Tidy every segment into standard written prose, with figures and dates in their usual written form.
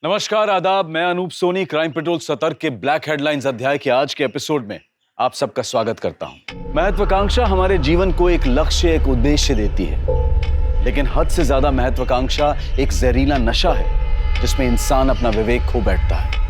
नमस्कार, आदाब। मैं अनूप सोनी क्राइम पेट्रोल सतर्क के ब्लैक हेडलाइंस अध्याय के आज के एपिसोड में आप सबका स्वागत करता हूं। महत्वाकांक्षा हमारे जीवन को एक लक्ष्य, एक उद्देश्य देती है, लेकिन हद से ज्यादा महत्वाकांक्षा एक जहरीला नशा है जिसमें इंसान अपना विवेक खो बैठता है।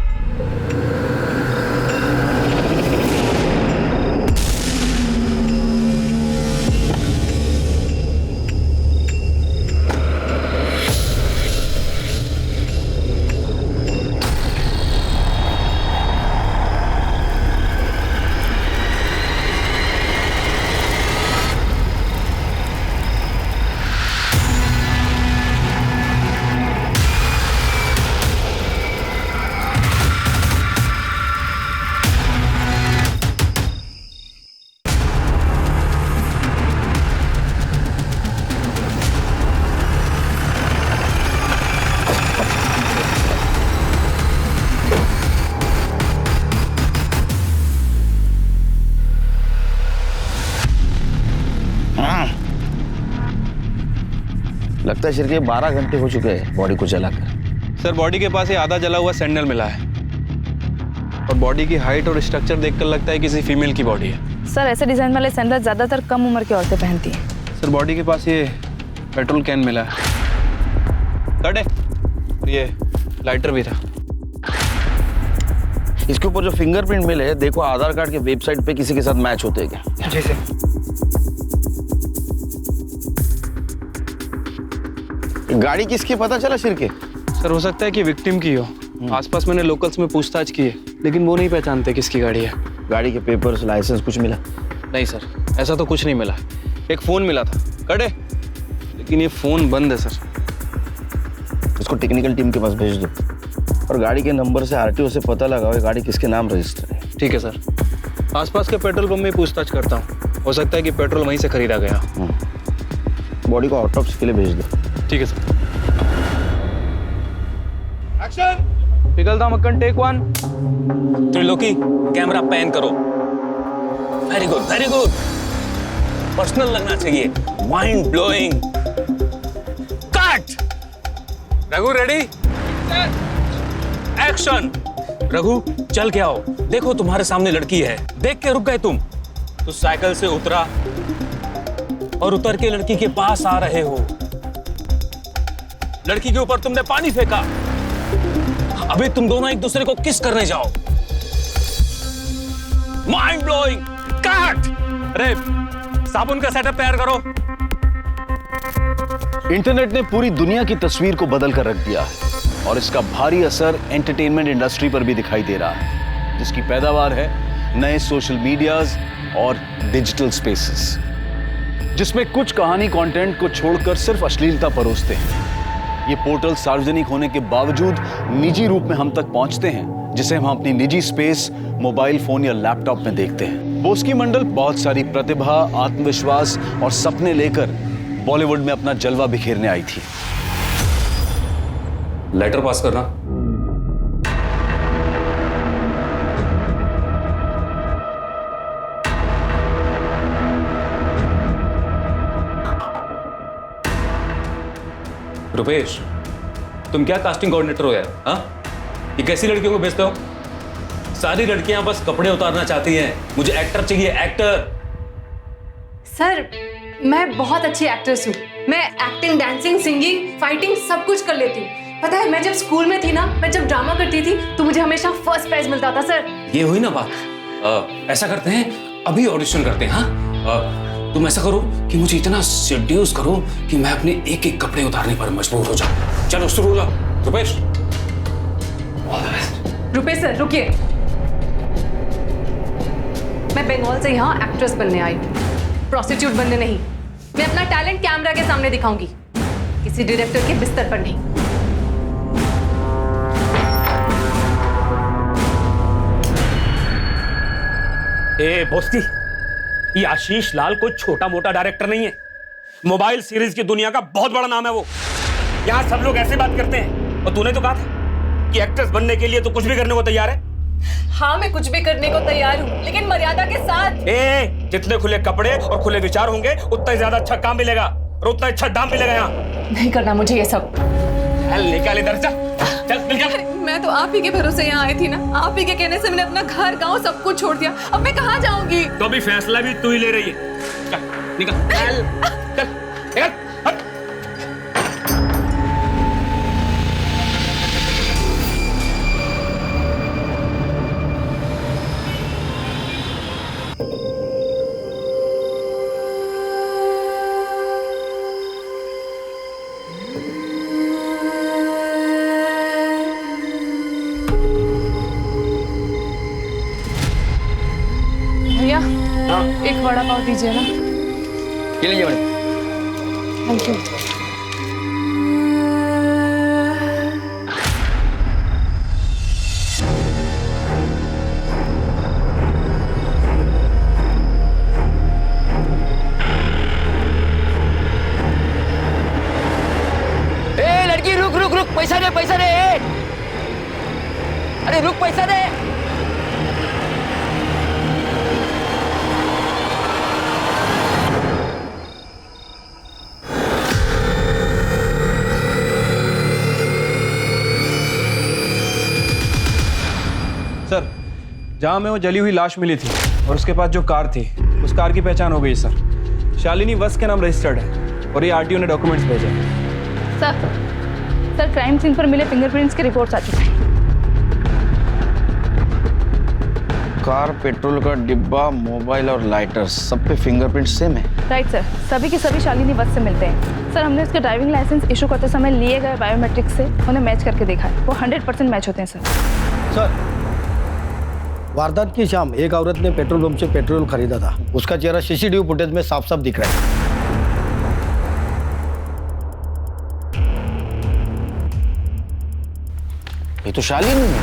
लगता है शिरके 12 घंटे हो चुके हैं बॉडी को जलाकर। सर, बॉडी के पास ये आधा जला हुआ सैंडल मिला है और बॉडी की हाइट और स्ट्रक्चर देखकर लगता है किसी फीमेल की बॉडी है। सर, ऐसे डिजाइन वाले सैंडल ज्यादातर कम उम्र की औरतें पहनती हैं। सर, बॉडी के पास ये पेट्रोल कैन मिला है, कट है, और ये लाइटर भी था। इसके ऊपर जो फिंगरप्रिंट मिले हैं, देखो आधार कार्ड के वेबसाइट पे किसी के साथ मैच होते हैं क्या? जी सर। गाड़ी किसकी पता चला शिरके? सर, हो सकता है कि विक्टिम की हो। आसपास मैंने लोकल्स में पूछताछ की है, लेकिन वो नहीं पहचानते किसकी गाड़ी है। गाड़ी के पेपर्स, लाइसेंस कुछ मिला? नहीं सर, ऐसा तो कुछ नहीं मिला। एक फोन मिला था, कट है, लेकिन ये फोन बंद है सर। इसको टेक्निकल टीम के पास भेज दो और गाड़ी के नंबर से आरटीओ से पता लगाओ गाड़ी किसके नाम रजिस्टर है। ठीक है सर। आसपास के पेट्रोल पंप में पूछताछ करता हूँ, हो सकता है कि पेट्रोल वहीं से खरीदा गया। बॉडी को ऑटोप्सी के लिए भेज दो। ठीक है सर। एक्शन! पिघलता मक्खन, टेक 1। त्रिलोकी, कैमरा पैन करो। Very good, very good. Personal लगना चाहिए, mind blowing. Cut. Raghu ready? Action! Raghu, चल के आओ। देखो तुम्हारे सामने लड़की है, देख के रुक गए तुम। तो साइकिल से उतरा और उतर के लड़की के पास आ रहे हो। लड़की के ऊपर तुमने पानी फेंका। अभी तुम दोनों एक दूसरे को किस करने जाओ। Mind blowing. कट। अरे, साबुन का सेटअप तैयार करो। इंटरनेट ने पूरी दुनिया की तस्वीर को बदल कर रख दिया है और इसका भारी असर एंटरटेनमेंट इंडस्ट्री पर भी दिखाई दे रहा है, जिसकी पैदावार है नए सोशल मीडियाज और डिजिटल स्पेसेस, जिसमें कुछ कहानी कंटेंट को छोड़कर सिर्फ अश्लीलता परोसते हैं। ये पोर्टल सार्वजनिक होने के बावजूद निजी रूप में हम तक पहुंचते हैं, जिसे हम अपनी निजी स्पेस, मोबाइल फोन या लैपटॉप में देखते हैं। बोस्की मंडल बहुत सारी प्रतिभा, आत्मविश्वास और सपने लेकर बॉलीवुड में अपना जलवा बिखेरने आई थी। लेटर पास करना। रुपेश, तुम क्या कास्टिंग कोऑर्डिनेटर हो यार? हाँ, ये कैसी लड़कियों को भेजते हो? सारी लड़कियां बस कपड़े उतारना चाहती हैं। मुझे एक्टर चाहिए, एक्टर। सर, मैं बहुत अच्छी एक्ट्रेस हूँ। मैं एक्टिंग, डांसिंग, सिंगिंग, फाइटिंग सब कुछ कर लेती हूँ। पता है, मैं जब स्कूल में थी ना, मैं जब ड्रामा करती थी तो मुझे हमेशा फर्स्ट प्राइज मिलता था सर। ये हुई ना बात। ऐसा करते हैं, अभी ऑडिशन करते हैं। हाँ, तुम ऐसा करो कि मुझे इतना सेड्यूस करो कि मैं अपने एक एक कपड़े उतारने पर मजबूर हो जाऊं। चलो शुरू हो जाओ। Rupesh, all the best. Rupesh sir, रुकिए। मैं बंगाल से यहाँ एक्ट्रेस बनने आई, प्रोस्टिट्यूट बनने नहीं। मैं अपना टैलेंट कैमरा के सामने दिखाऊंगी, किसी डायरेक्टर के बिस्तर पर नहीं। ए बोस्ती, ये आशीष लाल कोई छोटा मोटा डायरेक्टर नहीं है। मोबाइल सीरीज की दुनिया का बहुत बड़ा नाम है वो। यहाँ सब लोग ऐसे बात करते हैं, और तूने तो कहा था कि एक्ट्रेस बनने के लिए तो कुछ भी करने को तैयार है। हाँ, मैं कुछ भी करने को तैयार हूँ, लेकिन मर्यादा के साथ। जितने खुले कपड़े और खुले विचार होंगे, उतना ही ज्यादा अच्छा काम मिलेगा और उतना अच्छा दाम मिलेगा। यहाँ नहीं करना मुझे ये सब। निकाल इधर से। चल निकल। अरे, मैं तो आप ही के भरोसे यहाँ आई थी ना। आप ही के कहने से मैंने अपना घर गांव सब कुछ छोड़ दिया। अब मैं कहाँ जाऊंगी? तो अभी फैसला भी तू ही ले रही है। चल निकल चल चल निकल हट। भैया एक वड़ा पाव दीजिए ना। ये लीजिए मैडम। Thank you. ए लड़की रुक रुक रुक, पैसा दे पैसा दे। अरे रुक, पैसा दे। सर, जहाँ में वो जली हुई लाश मिली थी और उसके पास जो कार थी, उस कार की पहचान हो गई सर। शालिनी वत्स के नाम रजिस्टर्ड है और ये आरटीओ ने डॉक्यूमेंट्स भेजे हैं। सर क्राइम सीन पर मिले फिंगरप्रिंट्स की रिपोर्ट्स आ चुकी हैं। कार, पेट्रोल का डिब्बा, मोबाइल और लाइटर, सब पे फिंगरप्रिंट सेम है। राइट सर, सभी के सभी शालिनी वत्स से मिलते हैं। सर हमने उसके ड्राइविंग लाइसेंस इशू करते समय लिए गए बायोमेट्रिक से उन्हें मैच करके देखा है। वो 100% मैच होते हैं सर। सर, वारदात की शाम एक औरत ने पेट्रोल पंप से पेट्रोल खरीदा था। उसका चेहरा सीसीटीवी फुटेज में साफ साफ दिख रहा है। ये तो शालिनी है।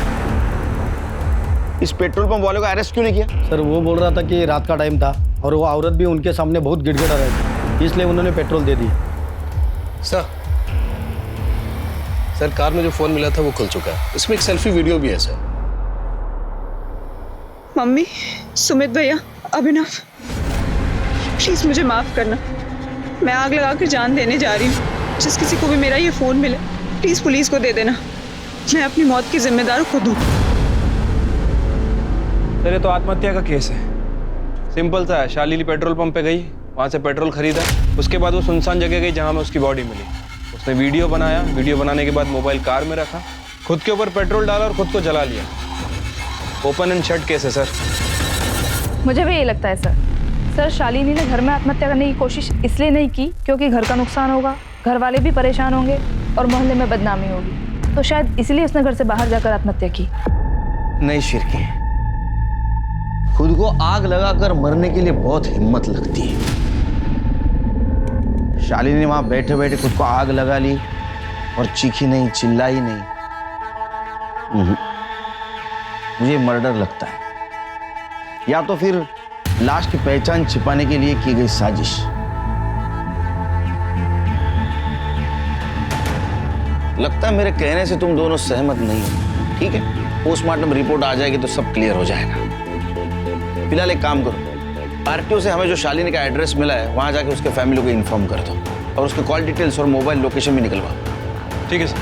इस पेट्रोल पंप वाले को अरेस्ट क्यों नहीं किया? सर वो बोल रहा था कि रात का टाइम था और वो औरत भी उनके सामने बहुत गिड़गिड़ा रही थी, इसलिए उन्होंने पेट्रोल दे दिया। सर कार में जो फोन मिला था वो खुल चुका है। इसमें एक सेल्फी वीडियो भी है सर। मम्मी, सुमित भैया, अभिनव, प्लीज मुझे माफ करना। मैं आग लगा कर जान देने जा रही हूँ। जिस किसी को भी मेरा ये फोन मिले, प्लीज पुलिस को दे देना। मैं अपनी मौत की जिम्मेदार खुद हूँ। सर ये तो आत्महत्या का केस है। सिंपल सा है, शालिनी पेट्रोल पंप पे गई, वहाँ से पेट्रोल खरीदा, उसके बाद वो सुनसान जगह गई जहाँ में उसकी बॉडी मिली। उसने वीडियो बनाया, वीडियो बनाने के बाद मोबाइल कार में रखा, खुद के ऊपर पेट्रोल डाला और खुद को जला लिया। ओपन एंड शट केस है सर। मुझे भी यही लगता है सर। शालिनी ने घर में आत्महत्या करने की कोशिश इसलिए नहीं की क्योंकि घर का नुकसान होगा, घर वाले भी परेशान होंगे और मोहल्ले में बदनामी होगी, तो शायद इसलिए उसने घर से बाहर जाकर आत्महत्या की। नहीं शिरकी, खुद को आग लगाकर मरने के लिए बहुत हिम्मत लगती है। शालिनी ने वहां बैठे बैठे खुद को आग लगा ली और चीखी नहीं, चिल्लाई नहीं। मुझे मर्डर लगता है, या तो फिर लाश की पहचान छिपाने के लिए की गई साजिश। लगता है मेरे कहने से तुम दोनों सहमत नहीं हो। ठीक है, पोस्टमार्टम रिपोर्ट आ जाएगी तो सब क्लियर हो जाएगा। फिलहाल एक काम करो, आरटीओ से हमें जो शालिनी का एड्रेस मिला है वहां जाके उसके फैमिली को इन्फॉर्म कर दो और उसके कॉल डिटेल्स और मोबाइल लोकेशन भी निकलवाओ। ठीक है सर।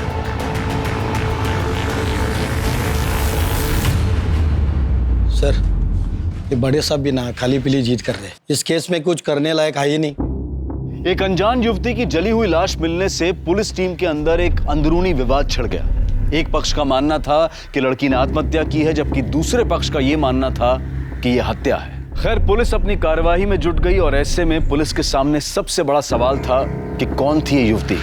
सर ये बड़े साहब भी ना खाली पीली जीत कर रहे। इस केस में कुछ करने लायक है ही नहीं। एक अनजान युवती की जली हुई लाश मिलने से पुलिस टीम के अंदर एक अंदरूनी विवाद छिड़ गया। एक पक्ष का मानना था कि लड़की ने आत्महत्या की है, जबकि दूसरे पक्ष का यह मानना था कि यह हत्या है। खैर पुलिस अपनी कार्यवाही में जुट गई और ऐसे में पुलिस के सामने सबसे बड़ा सवाल था कि कौन थी ये युवती।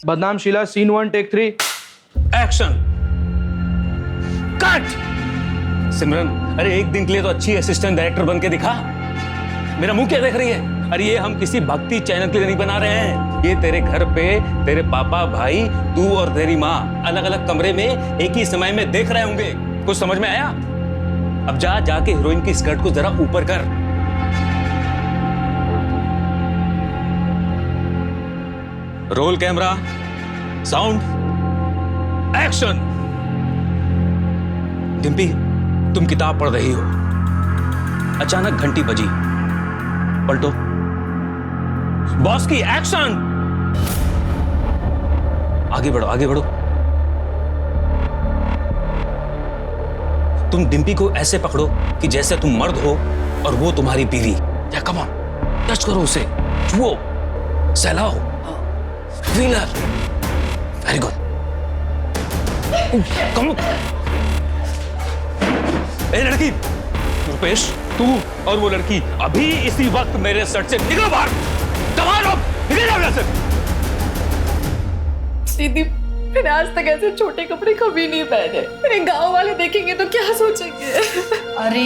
बदनाम Sheela, scene 1 take 3 action cut. Simran, अरे एक दिन के लिए तो अच्छी असिस्टेंट डायरेक्टर बन के दिखा। मेरा मुंह क्या देख रही है? अरे ये हम किसी भक्ति चैनल के लिए नहीं बना रहे हैं। ये तेरे घर पे तेरे पापा, भाई, तू और तेरी माँ अलग अलग कमरे में एक ही समय में देख रहे होंगे। कुछ समझ में आया? अब जाके हीरोइन की स्कर्ट को जरा ऊपर कर। Roll camera, sound, action. Dimpy, तुम किताब पढ़ रही हो, अचानक घंटी बजी पलटो। बॉस की एक्शन। आगे बढ़ो, आगे बढ़ो। तुम डिम्पी को ऐसे पकड़ो कि जैसे तुम मर्द हो और वो तुम्हारी बीवी। या कम ऑन, टच करो उसे, छुओ, सहलाओ, फीलर। Very good. कम। ए लड़की, रुपेश, तू और वो लड़की अभी इसी वक्त मेरे सर से निकलो बाहर। कमाल हो, निकल जाओ यहाँ से। दीदी, मैंने आज तक ऐसे छोटे कपड़े कभी नहीं पहने। मेरे गांव वाले देखेंगे तो क्या सोचेंगे? अरे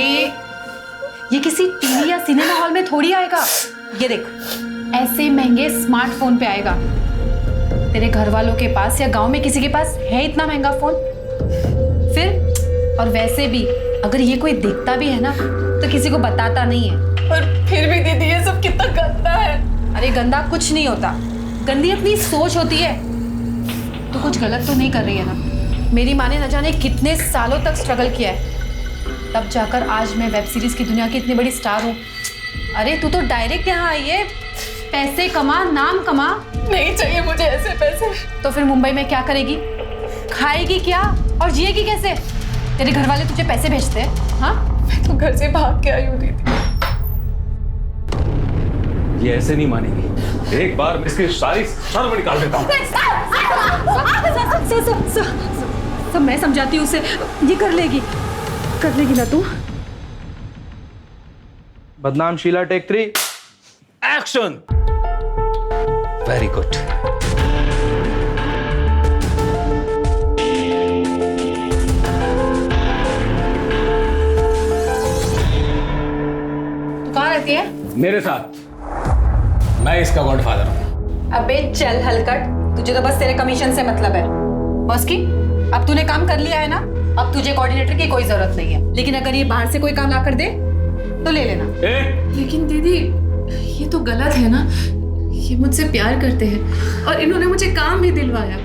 ये किसी टीवी या सिनेमा हॉल में थोड़ी आएगा। ये देख, ऐसे महंगे स्मार्टफोन पे आएगा। तेरे घर वालों के पास या गांव में किसी के पास है इतना महंगा फोन? फिर और वैसे भी अगर ये कोई देखता भी है ना तो किसी को बताता नहीं है। और फिर भी दीदी, ये सब कितना गंदा है। अरे गंदा कुछ नहीं होता, गंदी अपनी सोच होती है। तो कुछ गलत तो नहीं कर रही है ना? मेरी माँ ने न जाने कितने सालों तक स्ट्रगल किया है, तब जाकर आज मैं वेब सीरीज की दुनिया की इतनी बड़ी स्टार हूँ। अरे तू तो डायरेक्ट यहाँ आई है, पैसे कमा, नाम कमा। नहीं चाहिए मुझे ऐसे पैसे। तो फिर मुंबई में क्या करेगी? खाएगी क्या और जिएगी कैसे? तेरे घर वाले तुझे पैसे भेजते हैं? हाँ, मैं तो घर से भाग के आई हूँ दीदी। ये ऐसे नहीं मानेगी। एक बार मैं इसकी सारी शर्म निकाल देता हूँ। सब मैं समझाती हूँ उसे, ये कर लेगी ना तू? बदनाम Sheila, take 3 action. Very good. तू कहाँ रहती है? मेरे साथ। मैं इसका गॉडफादर हूँ। अबे चल हलकट, तुझे तो बस तेरे कमीशन से मतलब है। बॉस की, अब तूने काम कर लिया है ना, अब तुझे कोऑर्डिनेटर की कोई जरूरत नहीं है। लेकिन अगर ये बाहर से कोई काम ला कर दे तो ले लेना। लेकिन दीदी, ये तो गलत है ना। ये मुझसे प्यार करते हैं और इन्होंने मुझे काम भी दिलवाया।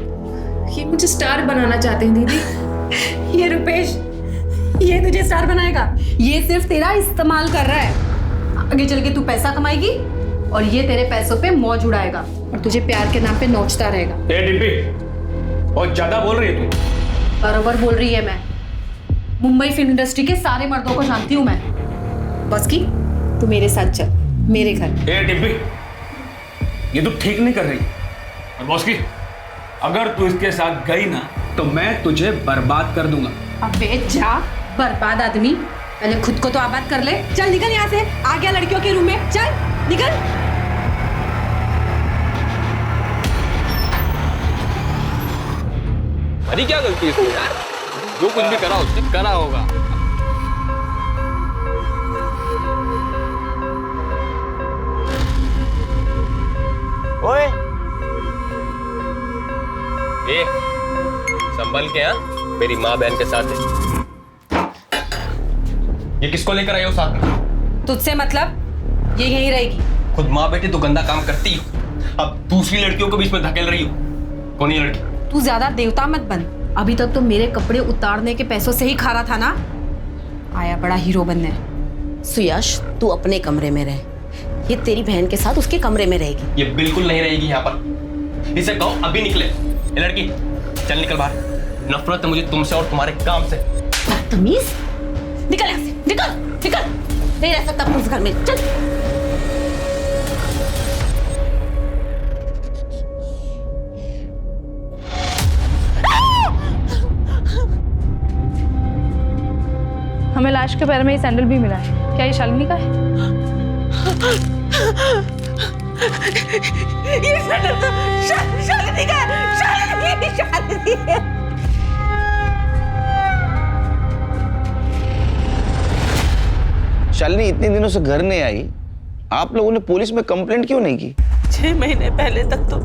ये मुझे स्टार बनाना चाहते हैं दीदी। ये रुपेश, ये तुझे स्टार बनाएगा? ये सिर्फ तेरा इस्तेमाल कर रहा है। आगे चल के तू पैसा कमाएगी और ये तेरे पैसों पे मौज उड़ाएगा और तुझे प्यार के नाम पे नोचता रहेगा। डिम्पी, बहुत ज्यादा बोल रही है तू। बराबर बोल रही है मैं। मुंबई फिल्म इंडस्ट्री के सारे मर्दों को जानती हूँ मैं। बस की, तू मेरे साथ चल, मेरे घर। डिम्पी, ये तू ठीक नहीं कर रही। और बॉस की, अगर तू इसके साथ गई ना तो मैं तुझे बर्बाद कर दूंगा। अबे जा, बर्बाद आदमी, पहले खुद को तो आबाद कर ले। चल निकल यहाँ से, आ गया लड़कियों के रूम में, चल निकल। अरे क्या गलती है इसमें यार? जो कुछ भी करा उसने करा होगा। ओए, ए, संभल के, मेरी माँ बहन के साथ है। ये किसको लेकर आई हो साथ में? तुझसे मतलब? ये यहीं रहेगी। खुद माँ बेटी तो गंदा काम करती हो, अब दूसरी लड़कियों को बीच में धकेल रही हो। कौन है लड़की? तू ज्यादा देवता मत बन। अभी तक तो मेरे कपड़े उतारने के पैसों से ही खा रहा था ना, आया बड़ा हीरो बनने। सुयश, तू अपने कमरे में रह, ये तेरी बहन के साथ उसके कमरे में रहेगी। ये बिल्कुल नहीं रहेगी यहाँ पर। इसे कहो अभी निकले। ये लड़की, चल निकल बाहर। नफरत है मुझे तुमसे और तुम्हारे काम से। बदतमीज, निकल यहाँ से, निकल निकल, नहीं रह सकता अपने घर में, चल। हमें लाश के पैर में ये सैंडल भी मिला है। क्या ये शालिनी का है? ये सैंडल तो शालिनी का है, शालिनी है। शालिनी इतने दिनों से घर नहीं आई, आप लोगों ने पुलिस में कंप्लेंट क्यों नहीं की? 6 महीने पहले तक तो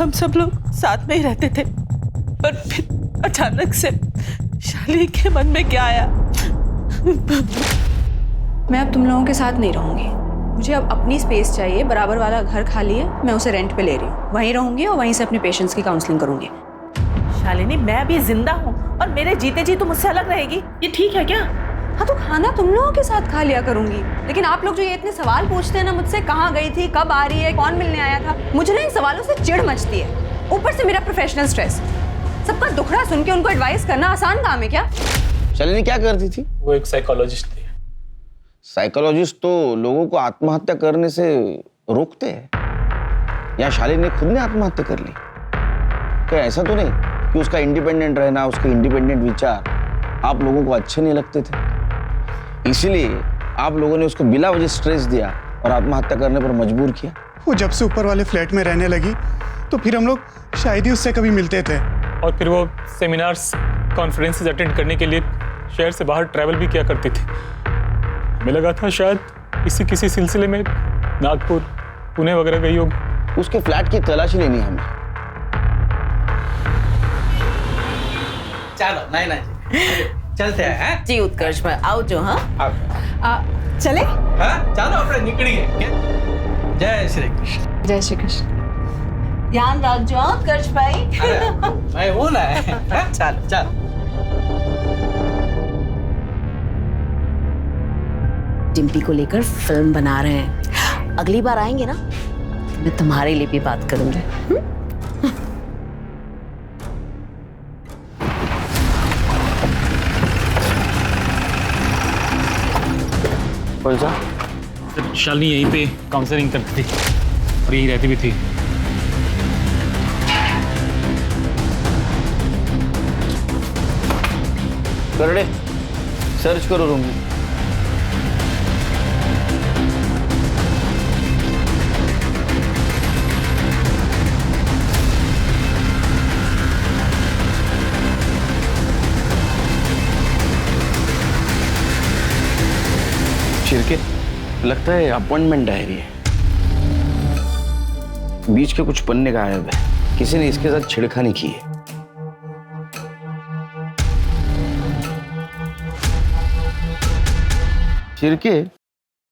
हम सब लोग साथ में ही रहते थे, पर फिर अचानक से शालिनी के मन में क्या आया? मैं अब तुम लोगों के साथ नहीं रहूंगी। मुझे अब अपनी स्पेस चाहिए। बराबर वाला घर खाली है, मैं उसे रेंट पे ले रही हूँ। वहीं रहूंगी और वहीं से अपने पेशेंट्स की काउंसलिंग करूंगी। शालिनी, मैं अभी जिंदा हूँ और मेरे जीते जी तुम मुझसे अलग रहेगी, ये ठीक है क्या? हाँ तो खाना तुम लोगों के साथ खा लिया करूंगी, लेकिन आप लोग जो ये इतने सवाल पूछते हैं ना मुझसे, कहाँ गई थी, कब आ रही है, कौन मिलने आया था, मुझे ना इन सवालों से चिढ़ मचती है। ऊपर से मेरा प्रोफेशनल स्ट्रेस, सबका दुखड़ा सुन के उनको एडवाइस करना आसान काम है क्या? शालिनी क्या करती थी? वो एक साइकोलॉजिस्ट थी। साइकोलॉजिस्ट तो लोगों को आत्महत्या करने से रोकते हैं। या शालिनी ने खुद ने आत्महत्या कर ली? क्या ऐसा तो नहीं कि उसका इंडिपेंडेंट रहना, उसके इंडिपेंडेंट विचार आप लोगों को अच्छे नहीं लगते थे, इसीलिए आप लोगों ने उसको बिना वजह स्ट्रेस दिया और आत्महत्या करने पर मजबूर किया? वो जब से ऊपर वाले फ्लैट में रहने लगी तो फिर हम लोग शायद ही उससे कभी मिलते थे। और फिर वो सेमिनार्स, कॉन्फ्रेंसेस अटेंड करने के लिए शहर से बाहर ट्रैवल भी किया करती थी। हमें लगा था शायद किसी सिलसिले में नागपुर, पुणे वगैरह गई होगी। उसके फ्लैट की तलाशी लेनी है हमें। चलो नहीं चलते हैं जी उत्कर्ष भाई, आओ जो। हाँ चले? हाँ चलो अपने निकलिए। जय श्री कृष्ण। जय श्री कृष्ण। ध्यान रखो उत्कर्ष भाई। मैं हूँ ना। चल चल। डिम्पी को लेकर फिल्म बना रहे हैं, अगली बार आएंगे ना मैं तुम्हारे लिए भी बात करूंगी। कौन सा? शालिनी यहीं पे काउंसलिंग करती थी और यहीं रहती भी थी। करड़े सर्च करो रूम में। शिरके, लगता है अपॉइंटमेंट डायरी है। बीच के कुछ पन्ने गायब है, किसी ने इसके साथ छेड़खानी की है। शिरके,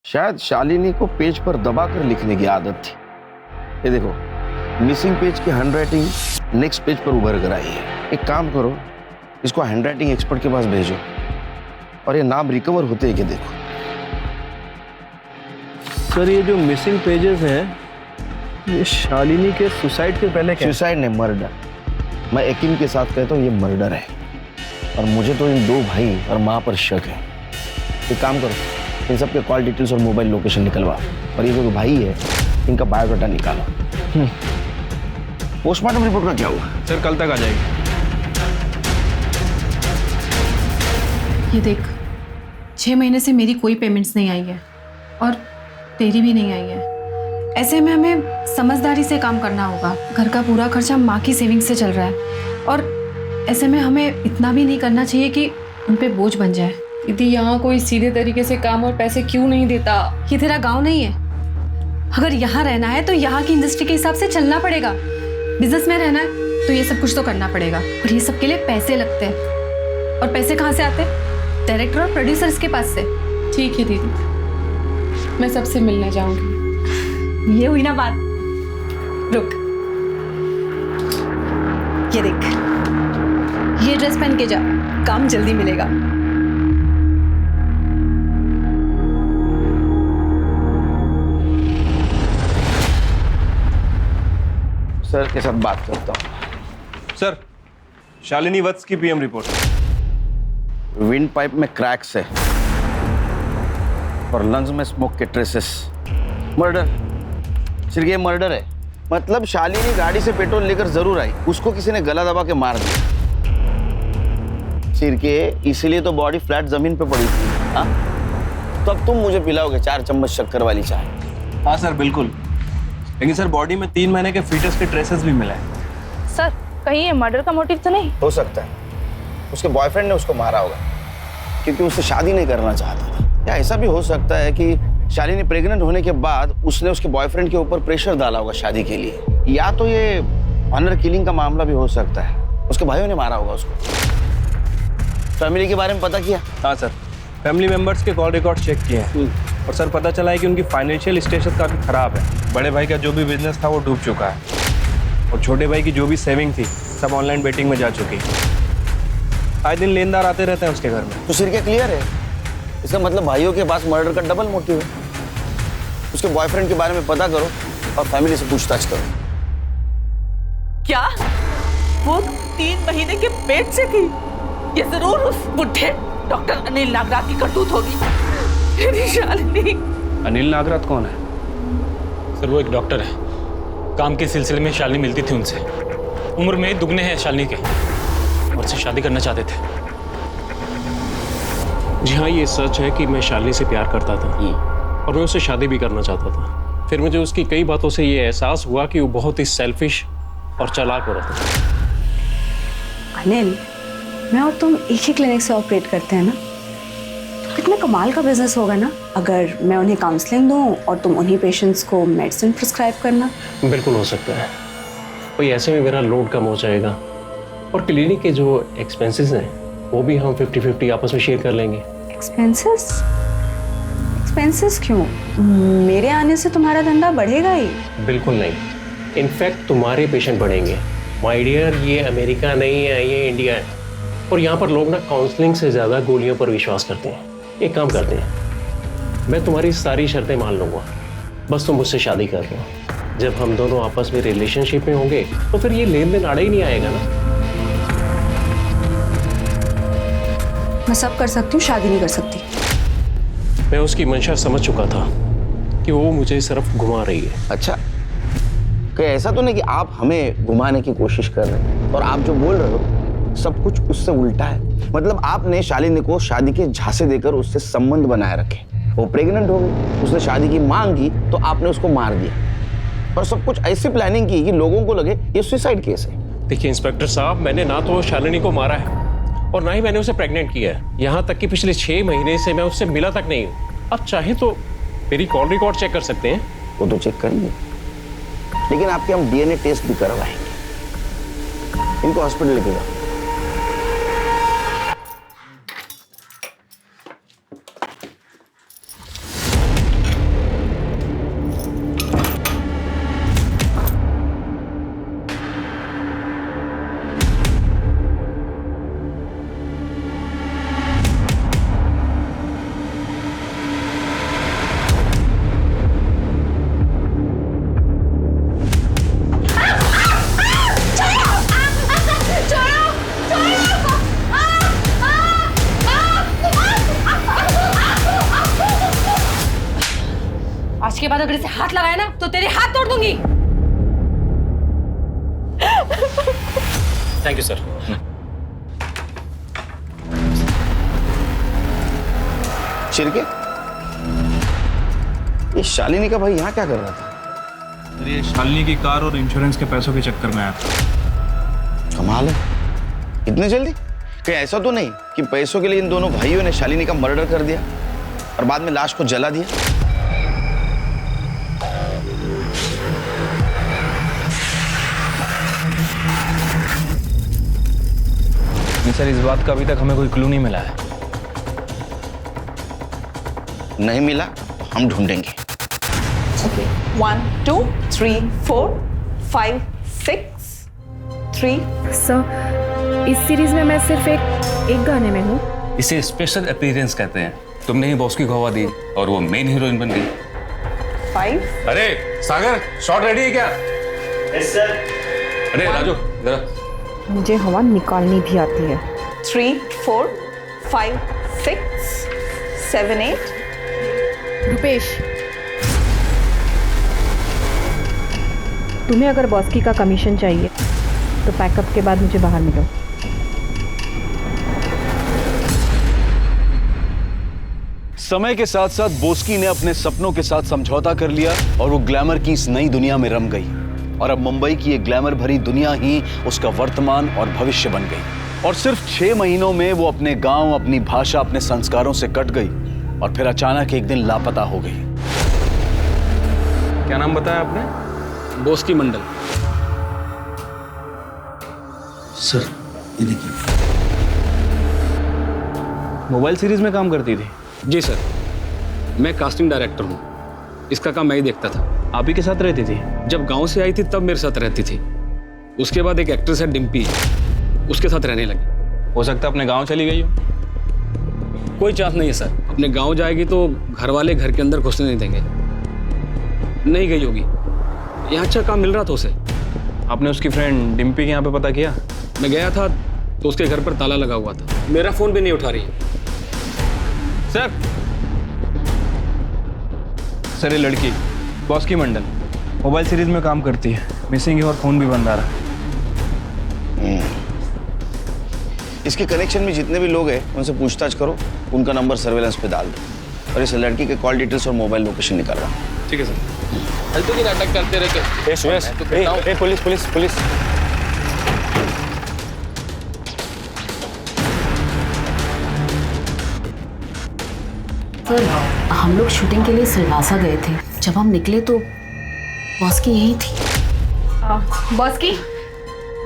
शायद शालिनी को पेज पर दबाकर लिखने की आदत थी। ये देखो, मिसिंग पेज की हैंडराइटिंग नेक्स्ट पेज पर उभर कर आई है। एक काम करो, इसको हैंडराइटिंग एक्सपर्ट के पास भेजो और ये नाम रिकवर होते हैं कि देखो। सर ये जो मिसिंग पेजेस हैं, ये शालिनी के सुसाइड के पहले क्या? सुसाइड नहीं, मर्डर। मैं यकीन के साथ कहता हूँ ये मर्डर है, और मुझे तो इन दो भाई और माँ पर शक है। एक काम करो, इन सब के कॉल डिटेल्स और मोबाइल लोकेशन निकलवा, और ये जो भाई है इनका बायोडाटा निकालो। पोस्टमार्टम रिपोर्ट का क्या हुआ? सर कल तक आ जाएगी। ये देख, 6 महीने से मेरी कोई पेमेंट्स नहीं आई है और तेरी भी नहीं आई है। ऐसे में हमें समझदारी से काम करना होगा। घर का पूरा खर्चा माँ की सेविंग्स से चल रहा है, और ऐसे में हमें इतना भी नहीं करना चाहिए कि उन पे बोझ बन जाए। दीदी, यहाँ कोई सीधे तरीके से काम और पैसे क्यों नहीं देता? ये तेरा गांव नहीं है। अगर यहाँ रहना है तो यहाँ की इंडस्ट्री के हिसाब से चलना पड़ेगा। बिजनेस में रहना है तो ये सब कुछ तो करना पड़ेगा, और ये सब के लिए पैसे लगते हैं। और पैसे कहाँ से आते हैं? डायरेक्टर और प्रोड्यूसर्स के पास से। ठीक है दीदी, मैं सबसे मिलने जाऊंगी। ये हुई ना बात। रुक, ये देख, ये ड्रेस पहन के जा, काम जल्दी मिलेगा। सर के साथ बात करता हूँ। सर, शालिनी वत्स की पीएम रिपोर्ट। विंड पाइप में क्रैक्स है और लंग्स में स्मोक के ट्रेसेस। मर्डर, सिर्फ ये मर्डर है। मतलब शालिनी गाड़ी से पेट्रोल लेकर जरूर आई, उसको किसी ने गला दबा के मार दिया। सिरके, इसीलिए तो बॉडी फ्लैट जमीन पे पड़ी थी। हाँ, तो अब तुम मुझे पिलाओगे 4 चम्मच शक्कर वाली चाय? हाँ सर, बिल्कुल। लेकिन सर, बॉडी में 3 महीने के फीटस के ट्रेसेस भी मिले हैं। सर, कहीं ये मर्डर का मोटिव तो नहीं? हो सकता है उसके बॉयफ्रेंड ने उसको मारा होगा क्योंकि उससे शादी नहीं करना चाहता था। या ऐसा भी हो सकता है कि शालिनी प्रेग्नेंट होने के बाद उसने उसके बॉयफ्रेंड के ऊपर प्रेशर डाला होगा शादी के लिए। या तो ये ऑनर किलिंग का मामला भी हो सकता है, उसके भाइयों ने मारा होगा उसको। फैमिली के बारे में पता किया? हाँ सर, फैमिली मेंबर्स के कॉल रिकॉर्ड चेक किए हैं, और सर पता चला है कि उनकी फाइनेंशियल स्टेटस काफ़ी ख़राब है। बड़े भाई का जो भी बिजनेस था वो डूब चुका है, और छोटे भाई की जो भी सेविंग थी सब ऑनलाइन बेटिंग में जा चुकी है। आए दिन लेनदार आते रहते हैं उसके घर में। तो सिर के क्लियर है, इसका मतलब भाइयों के पास मर्डर का डबल मोटिव है। उसके बॉयफ्रेंड के बारे में पता करो और फैमिली से पूछताछ करो। क्या वो 3 महीने के पेट से थी? ये जरूर उस बुढ़े डॉक्टर अनिल नागराज की करतूत होगी। मेरी शालिनी। अनिल नागराज कौन है? सर वो एक डॉक्टर है, काम के सिलसिले में शालिनी मिलती थी उनसे। उम्र में दुगने हैं शालिनी के और उससे शादी करना चाहते थे। जी हाँ, ये सच है कि मैं शालिनी से प्यार करता था और मैं उससे शादी भी करना चाहता था। फिर मुझे उसकी कई बातों से ये एहसास हुआ कि वो बहुत ही सेल्फिश और चालाक औरत है। अनिल, मैं और तुम एक ही क्लिनिक से ऑपरेट करते हैं ना, तो कितना कमाल का बिजनेस होगा ना अगर मैं उन्हें काउंसलिंग दूं और तुम उन्हीं पेशेंट्स को मेडिसिन प्रिस्क्राइब करना। बिल्कुल हो सकता है। कोई ऐसे में मेरा लोड कम हो जाएगा और क्लिनिक के जो एक्सपेंसेस हैं वो भी हम 50-50 आपस में शेयर कर लेंगे। एक्सपेंसेस? एक्सपेंसेस क्यों? मेरे आने से तुम्हारा धंधा बढ़ेगा ही। बिल्कुल नहीं, इनफैक्ट तुम्हारे पेशेंट बढ़ेंगे। माय डियर, ये अमेरिका नहीं है, ये इंडिया है और यहाँ पर लोग ना काउंसलिंग से ज़्यादा गोलियों पर विश्वास करते हैं। एक काम करते हैं, मैं तुम्हारी सारी शर्तें मान लूँगा, बस तुम मुझसे शादी कर लो। जब हम दोनों आपस में रिलेशनशिप में होंगे तो फिर ये लेन देन आड़ा ही नहीं आएगा ना। मैं सब कर सकती हूँ, शादी नहीं कर सकती। मैं उसकी मंशा समझ चुका था कि वो मुझे सिर्फ घुमा रही है। अच्छा, कहीं ऐसा तो नहीं कि आप हमें घुमाने की कोशिश कर रहे हैं और आप जो बोल रहे हो सब कुछ उससे उल्टा है? मतलब आपने शालिनी को शादी के झांसे देकर उससे संबंध बनाए रखे, वो प्रेग्नेंट हो गई, उसने शादी की मांग की तो आपने उसको मार दिया और सब कुछ ऐसी प्लानिंग की कि लोगों को लगे ये सुसाइड केस है। देखिए इंस्पेक्टर साहब, मैंने ना तो शालिनी को मारा है और ना ही मैंने उसे प्रेग्नेंट किया है। यहाँ तक कि पिछले 6 महीने से मैं उससे मिला तक नहीं हूँ। आप चाहे तो मेरी कॉल रिकॉर्ड चेक कर सकते हैं। वो तो चेक करेंगे, लेकिन आपके हम डीएनए टेस्ट भी करवाएंगे। इनको हॉस्पिटल लेके जाओ। आज के बाद अगर इसे हाथ लगाया ना तो तेरे हाथ तोड़ दूंगी। Thank you sir. चिरके, ये शालिनी का भाई यहाँ क्या कर रहा था? ये शालिनी की कार और इंश्योरेंस के पैसों के चक्कर में आया था। कमाल है, इतने जल्दी? कहीं ऐसा तो नहीं कि पैसों के लिए इन दोनों भाइयों ने शालिनी का मर्डर कर दिया और बाद में लाश को जला दिया? सर, इस बात का अभी तक हमें कोई क्लू नहीं मिला है। नहीं मिला तो हम ढूंढेंगे। Okay. 1 2 3 4 5 6 3। सर, इस सीरीज में मैं सिर्फ एक गाने में हूँ। इसे स्पेशल अपीयरेंस कहते हैं। तुमने ही बॉस की गवा दी और वो मेन हीरोइन बन गई। 5। अरे सागर, शॉट रेडी है क्या? Yes sir. अरे राजू जरा। मुझे हवा निकालनी भी आती है। 3 4 5 6 7 8। रुपेश, तुम्हें अगर बॉस्की का कमीशन चाहिए तो पैकअप के बाद मुझे बाहर मिलो। समय के साथ साथ बोस्की ने अपने सपनों के साथ समझौता कर लिया और वो ग्लैमर की इस नई दुनिया में रम गई और अब मुंबई की ये ग्लैमर भरी दुनिया ही उसका वर्तमान और भविष्य बन गई। और सिर्फ 6 महीनों में वो अपने गांव, अपनी भाषा, अपने संस्कारों से कट गई और फिर अचानक एक दिन लापता हो गई। क्या नाम बताया आपने? बोस्की मंडल। सर ये देखिए, मोबाइल सीरीज में काम करती थी। जी सर, मैं कास्टिंग डायरेक्टर हूँ। इसका काम मैं ही देखता था। आप ही के साथ रहती थी? जब गांव से आई थी तब मेरे साथ रहती थी। उसके बाद एक एक्ट्रेस है डिम्पी, उसके साथ रहने लगी। हो सकता है अपने गांव चली गई हो। कोई चांस नहीं है सर। अपने गांव जाएगी तो घर वाले घर के अंदर घुसने नहीं देंगे। नहीं गई होगी, यहाँ अच्छा काम मिल रहा था उसे। आपने उसकी फ्रेंड डिम्पी के यहाँ पे पता किया? मैं गया था तो उसके घर पर ताला लगा हुआ था। मेरा फोन भी नहीं उठा रही है। सर ये लड़की बॉस्की मंडल मोबाइल सीरीज में काम करती है, मिसिंग है और फोन भी बंद आ रहा है। इसके कनेक्शन में जितने भी लोग हैं उनसे पूछताछ करो, उनका नंबर सर्वेलेंस पे डाल दो और इस लड़की के कॉल डिटेल्स और मोबाइल लोकेशन निकाल रहा हूँ। ठीक है सर। फालतू की नाटक करते रहते। Police police police. सर हम लोग शूटिंग के लिए सिलवासा गए थे। जब हम निकले तो बॉस्की यही थी। बॉस्की,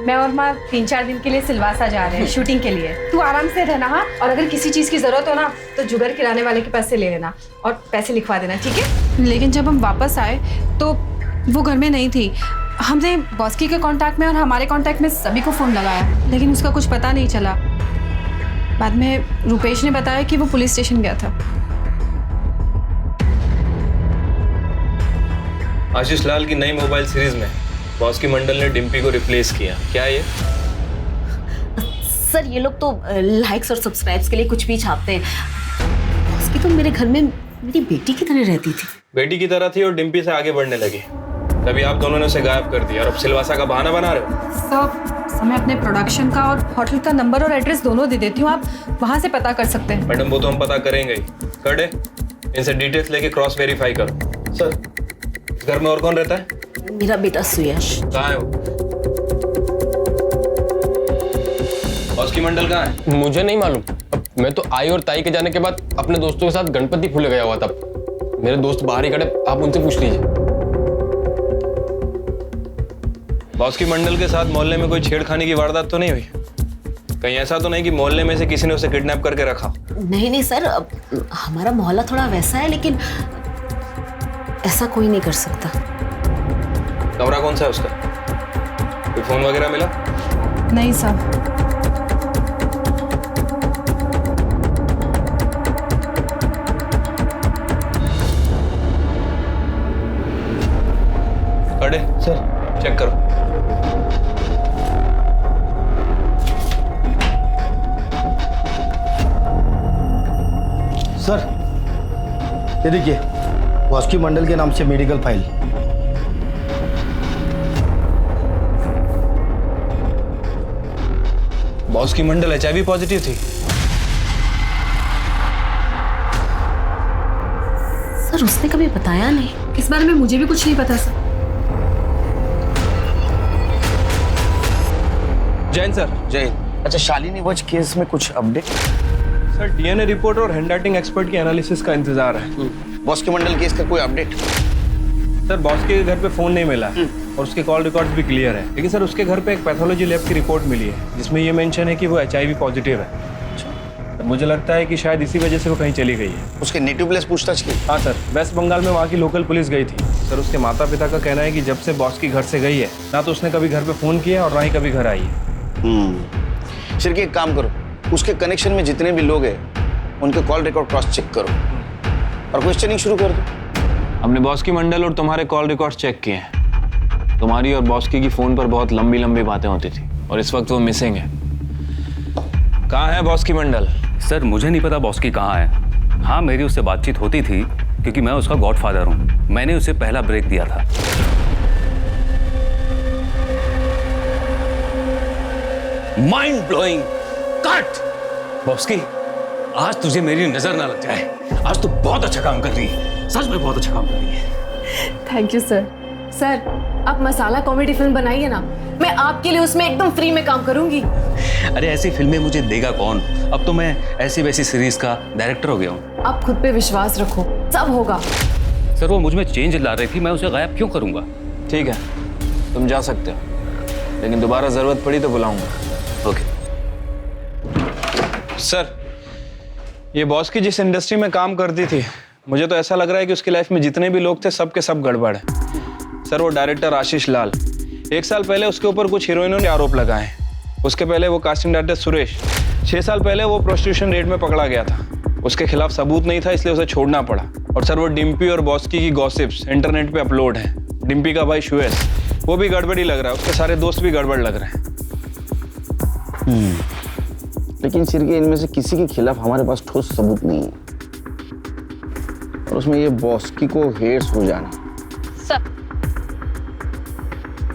मैं और माँ 3-4 दिन के लिए सिलवासा जा रहे हैं शूटिंग के लिए। तू आराम से रहना, हाँ? और अगर किसी चीज़ की ज़रूरत हो ना तो जुगर किराने वाले के पास से ले लेना और पैसे लिखवा देना, ठीक है? लेकिन जब हम वापस आए तो वो घर में नहीं थी। हमने बॉस्की के कांटेक्ट में और हमारे कांटेक्ट में सभी को फ़ोन लगाया, लेकिन उसका कुछ पता नहीं चला। बाद में रुपेश ने बताया कि वो पुलिस स्टेशन गया था। आशीष लाल की नई मोबाइल सीरीज में बॉस्की मंडल ने डिम्पी को रिप्लेस किया। क्या है ये? सर ये लोग तो लाइक्स और सब्सक्राइब्स के लिए कुछ भी छापते हैं। बॉस्की तो मेरे घर में मेरी बेटी की तरह रहती थी। बेटी की तरह थी और डिम्पी से आगे बढ़ने लगी, तभी आप दोनों ने उसे गायब कर दिया और अब सिलवासा का बहाना बना रहे हो। सर मैं अपने प्रोडक्शन का और होटल का नंबर और एड्रेस दोनों दे देती हूँ, आप वहाँ से पता कर सकते हैं। मैडम वो तो हम पता करेंगे ही। कर दे, इनसे डिटेल्स लेके क्रॉस वेरीफाई करो। सर घर में और कौन रहता है? मेरा बेटा सुयश। कहाँ है वो? बॉस्की मंडल कहाँ है? मुझे नहीं मालूम। मैं तो आई और ताई के जाने के बाद अपने दोस्तों के साथ गणपति फूले गया हुआ था। मेरे दोस्त बाहर ही खड़े, आप उनसे पूछ लीजिए। बॉस्की मंडल के साथ मोहल्ले में कोई छेड़खानी की वारदात तो नहीं हुई? कहीं ऐसा तो नहीं कि मोहल्ले में से किसी ने उसे किडनैप करके रखा? नहीं सर, हमारा मोहल्ला थोड़ा वैसा है, लेकिन ऐसा कोई नहीं कर सकता। कमरा कौन सा है उसका? कोई फोन वगैरह मिला? नहीं सर। अरे सर चेक करो। सर ये देखिए, बॉस्की मंडल के नाम से मेडिकल फाइल। बॉस्की मंडल HIV पॉजिटिव थी? सर उसने कभी बताया नहीं। इस बारे में मुझे भी कुछ नहीं पता सर। जैन सर। जैन। अच्छा शालिनी वॉच केस में कुछ अपडेट? सर DNA रिपोर्ट और हैंडराइटिंग एक्सपर्ट की एनालिसिस का इंतजार है। बॉस्की मंडल केस का कोई अपडेट? सर बॉस्की के घर पे फोन नहीं मिला और उसके कॉल रिकॉर्ड्स भी क्लियर है, लेकिन सर उसके घर पे एक पैथोलॉजी लैब की रिपोर्ट मिली है जिसमें ये मेंशन है कि वो HIV पॉजिटिव है। तो मुझे लगता है कि शायद इसी वजह से वो कहीं चली गई है। उसके नेटिव प्लेस पूछताछ की? हाँ सर, वेस्ट बंगाल में वहाँ की लोकल पुलिस गई थी। सर उसके माता पिता का कहना है कि जब से बॉस्की घर से गई है ना तो उसने कभी घर पे फोन किया और ना ही कभी घर आई है। सिर्फ एक काम करो, उसके कनेक्शन में जितने भी लोग हैं उनके कॉल रिकॉर्ड क्रॉस चेक करो और क्वेश्चनिंग शुरू कर दो। हमने बॉस्की मंडल और तुम्हारे कॉल रिकॉर्ड्स चेक किए हैं। तुम्हारी और बॉस्की की फोन पर बहुत लंबी लंबी बातें होती थी और इस वक्त वो मिसिंग है। कहाँ है बॉस्की मंडल? सर मुझे नहीं पता बॉस्की कहाँ है। हाँ मेरी उससे बातचीत होती थी क्योंकि मैं उसका गॉडफादर हूँ। मैंने उसे पहला ब्रेक दिया था। Mind blowing. कट। बॉस्की आज तुझे मेरी नजर ना लग जाए। आज तू बहुत अच्छा काम कर रही है, सच में बहुत अच्छा काम कर रही है। Thank you sir. सर आप मसाला कॉमेडी फिल्म बनाइए ना, मैं आपके लिए उसमें एकदम फ्री में काम करूंगी। अरे ऐसी फिल्में मुझे देगा कौन? अब तो मैं ऐसी वैसी सीरीज का डायरेक्टर हो गया हूँ। आप खुद पे विश्वास रखो, सब होगा। सर वो मुझ में चेंज ला रही थी, मैं उसे गायब क्यों करूंगा? ठीक है तुम जा सकते हो, लेकिन दोबारा जरूरत पड़ी तो बुलाऊंगा। ओके। सर ये बॉस्की जिस इंडस्ट्री में काम करती थी, मुझे तो ऐसा लग रहा है कि उसकी लाइफ में जितने भी लोग थे सब के सब गड़बड़ है। सर वो डायरेक्टर आशीष लाल, 1 साल पहले उसके ऊपर कुछ हीरोइनों ने आरोप लगाए हैं। उसके पहले वो कास्टिंग डायरेक्टर सुरेश, 6 साल पहले वो प्रोस्टिट्यूशन रेड में पकड़ा गया था। उसके खिलाफ सबूत नहीं था, इसलिए उसे छोड़ना पड़ा। और सर वो डिम्पी और बॉस्की की गॉसिप्स इंटरनेट पे अपलोड हैं। डिम्पी का भाई शुएस, वो भी गड़बड़ी लग रहा है, उसके सारे दोस्त भी गड़बड़ लग रहे हैं। लेकिन सिर्के इनमें से किसी के खिलाफ हमारे पास ठोस सबूत नहीं है, और उसमें ये बॉस्की को हेड्स हो जाना।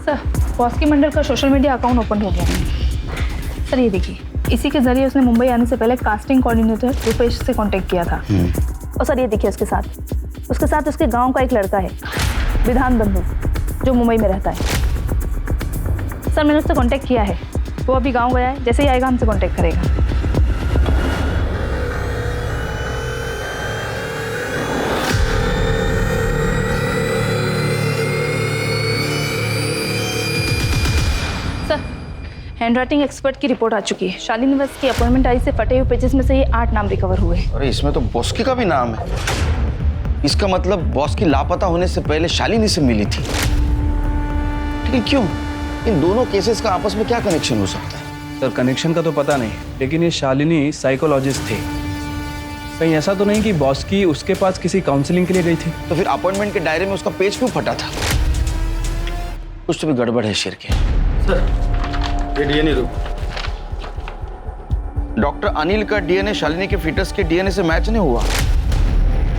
सर बॉस्की मंडल का सोशल मीडिया अकाउंट ओपन हो गया है। सर ये देखिए, इसी के जरिए उसने मुंबई आने से पहले कास्टिंग कोऑर्डिनेटर रूपेश से कांटेक्ट किया था। और सर ये देखिए, उसके साथ उसके गांव का एक लड़का है, विधान बंधु, जो मुंबई में रहता है। सर मैंने उससे कांटेक्ट किया है, वो अभी गांव गया है, जैसे ही आएगा हमसे कांटेक्ट करेगा। हैंडराइटिंग एक्सपर्ट की रिपोर्ट आ चुकी है। शालिनी वत्स की अपॉइंटमेंट आई से फटे हुए पेजेस में से ये 8 नाम रिकवर हुए। अरे इसमें तो बॉस्की का भी नाम है। इसका मतलब बॉस्की लापता होने से पहले शालिनी से मिली थी। लेकिन क्यों? इन दोनों केसेस का आपस में क्या कनेक्शन हो सकता है? सर कनेक्शन का तो पता नहीं, लेकिन ये शालिनी साइकोलॉजिस्ट थी। कहीं ऐसा तो नहीं कि बॉस्की उसके पास किसी काउंसलिंग के लिए गई थी? तो फिर अपॉइंटमेंट के डायरी में उसका पेज क्यों फटा था? कुछ तो भी गड़बड़ है शिर्के। सर ये डीएनए दो। डॉक्टर अनिल का डीएनए शालिनी के फीटस के डीएनए से मैच नहीं हुआ,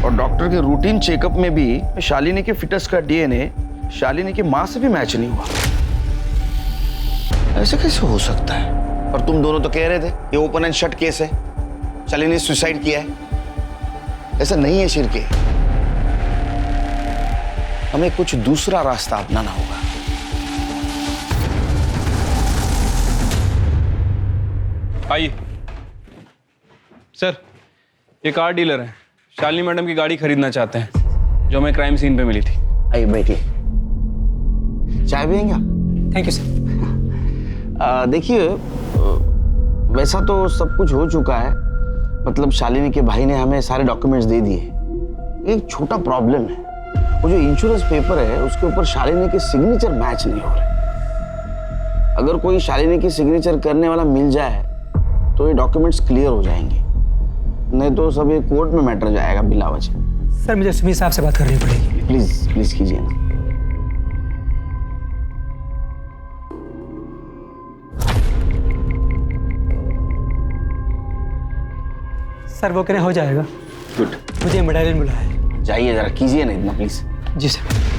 और डॉक्टर के रूटीन चेकअप में भी शालिनी के फीटस का डीएनए शालिनी की मां से भी मैच नहीं हुआ। ऐसे कैसे हो सकता है? और तुम दोनों तो कह रहे थे ये ओपन एंड शट केस है, शालिनी ने सुसाइड किया है। ऐसा नहीं है शिर्के, हमें कुछ दूसरा रास्ता अपनाना होगा। आइए सर, ये कार डीलर है, शालिनी मैडम की गाड़ी खरीदना चाहते हैं, जो हमें क्राइम सीन पे मिली थी। आइए बैठिए, चाय पिएंगे आप? Thank you sir. देखिए वैसा तो सब कुछ हो चुका है, मतलब शालिनी के भाई ने हमें सारे डॉक्यूमेंट्स दे दिए। एक छोटा प्रॉब्लम है, वो जो इंश्योरेंस पेपर है उसके ऊपर शालिनी के सिग्नेचर मैच नहीं हो रहे। अगर कोई शालिनी की सिग्नेचर करने वाला मिल जाए तो ये डॉक्यूमेंट्स क्लियर हो जाएंगे, नहीं तो सब ये कोर्ट में मैटर जाएगा बिला वजह। सर मुझे सुमित साहब से बात करनी पड़ेगी। प्लीज प्लीज कीजिए ना। सर वो कहने हो जाएगा। गुड। मुझे मेडालियन बुलाया है। जाइए जरा कीजिए ना इतना प्लीज। Ji sir.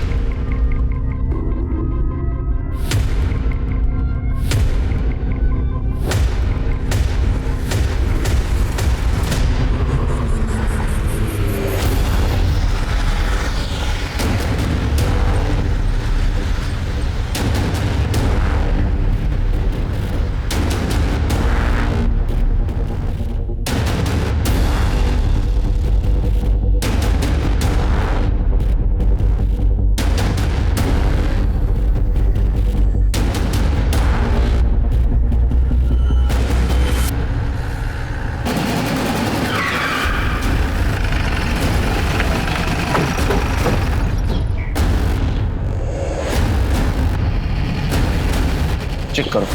चेक करो।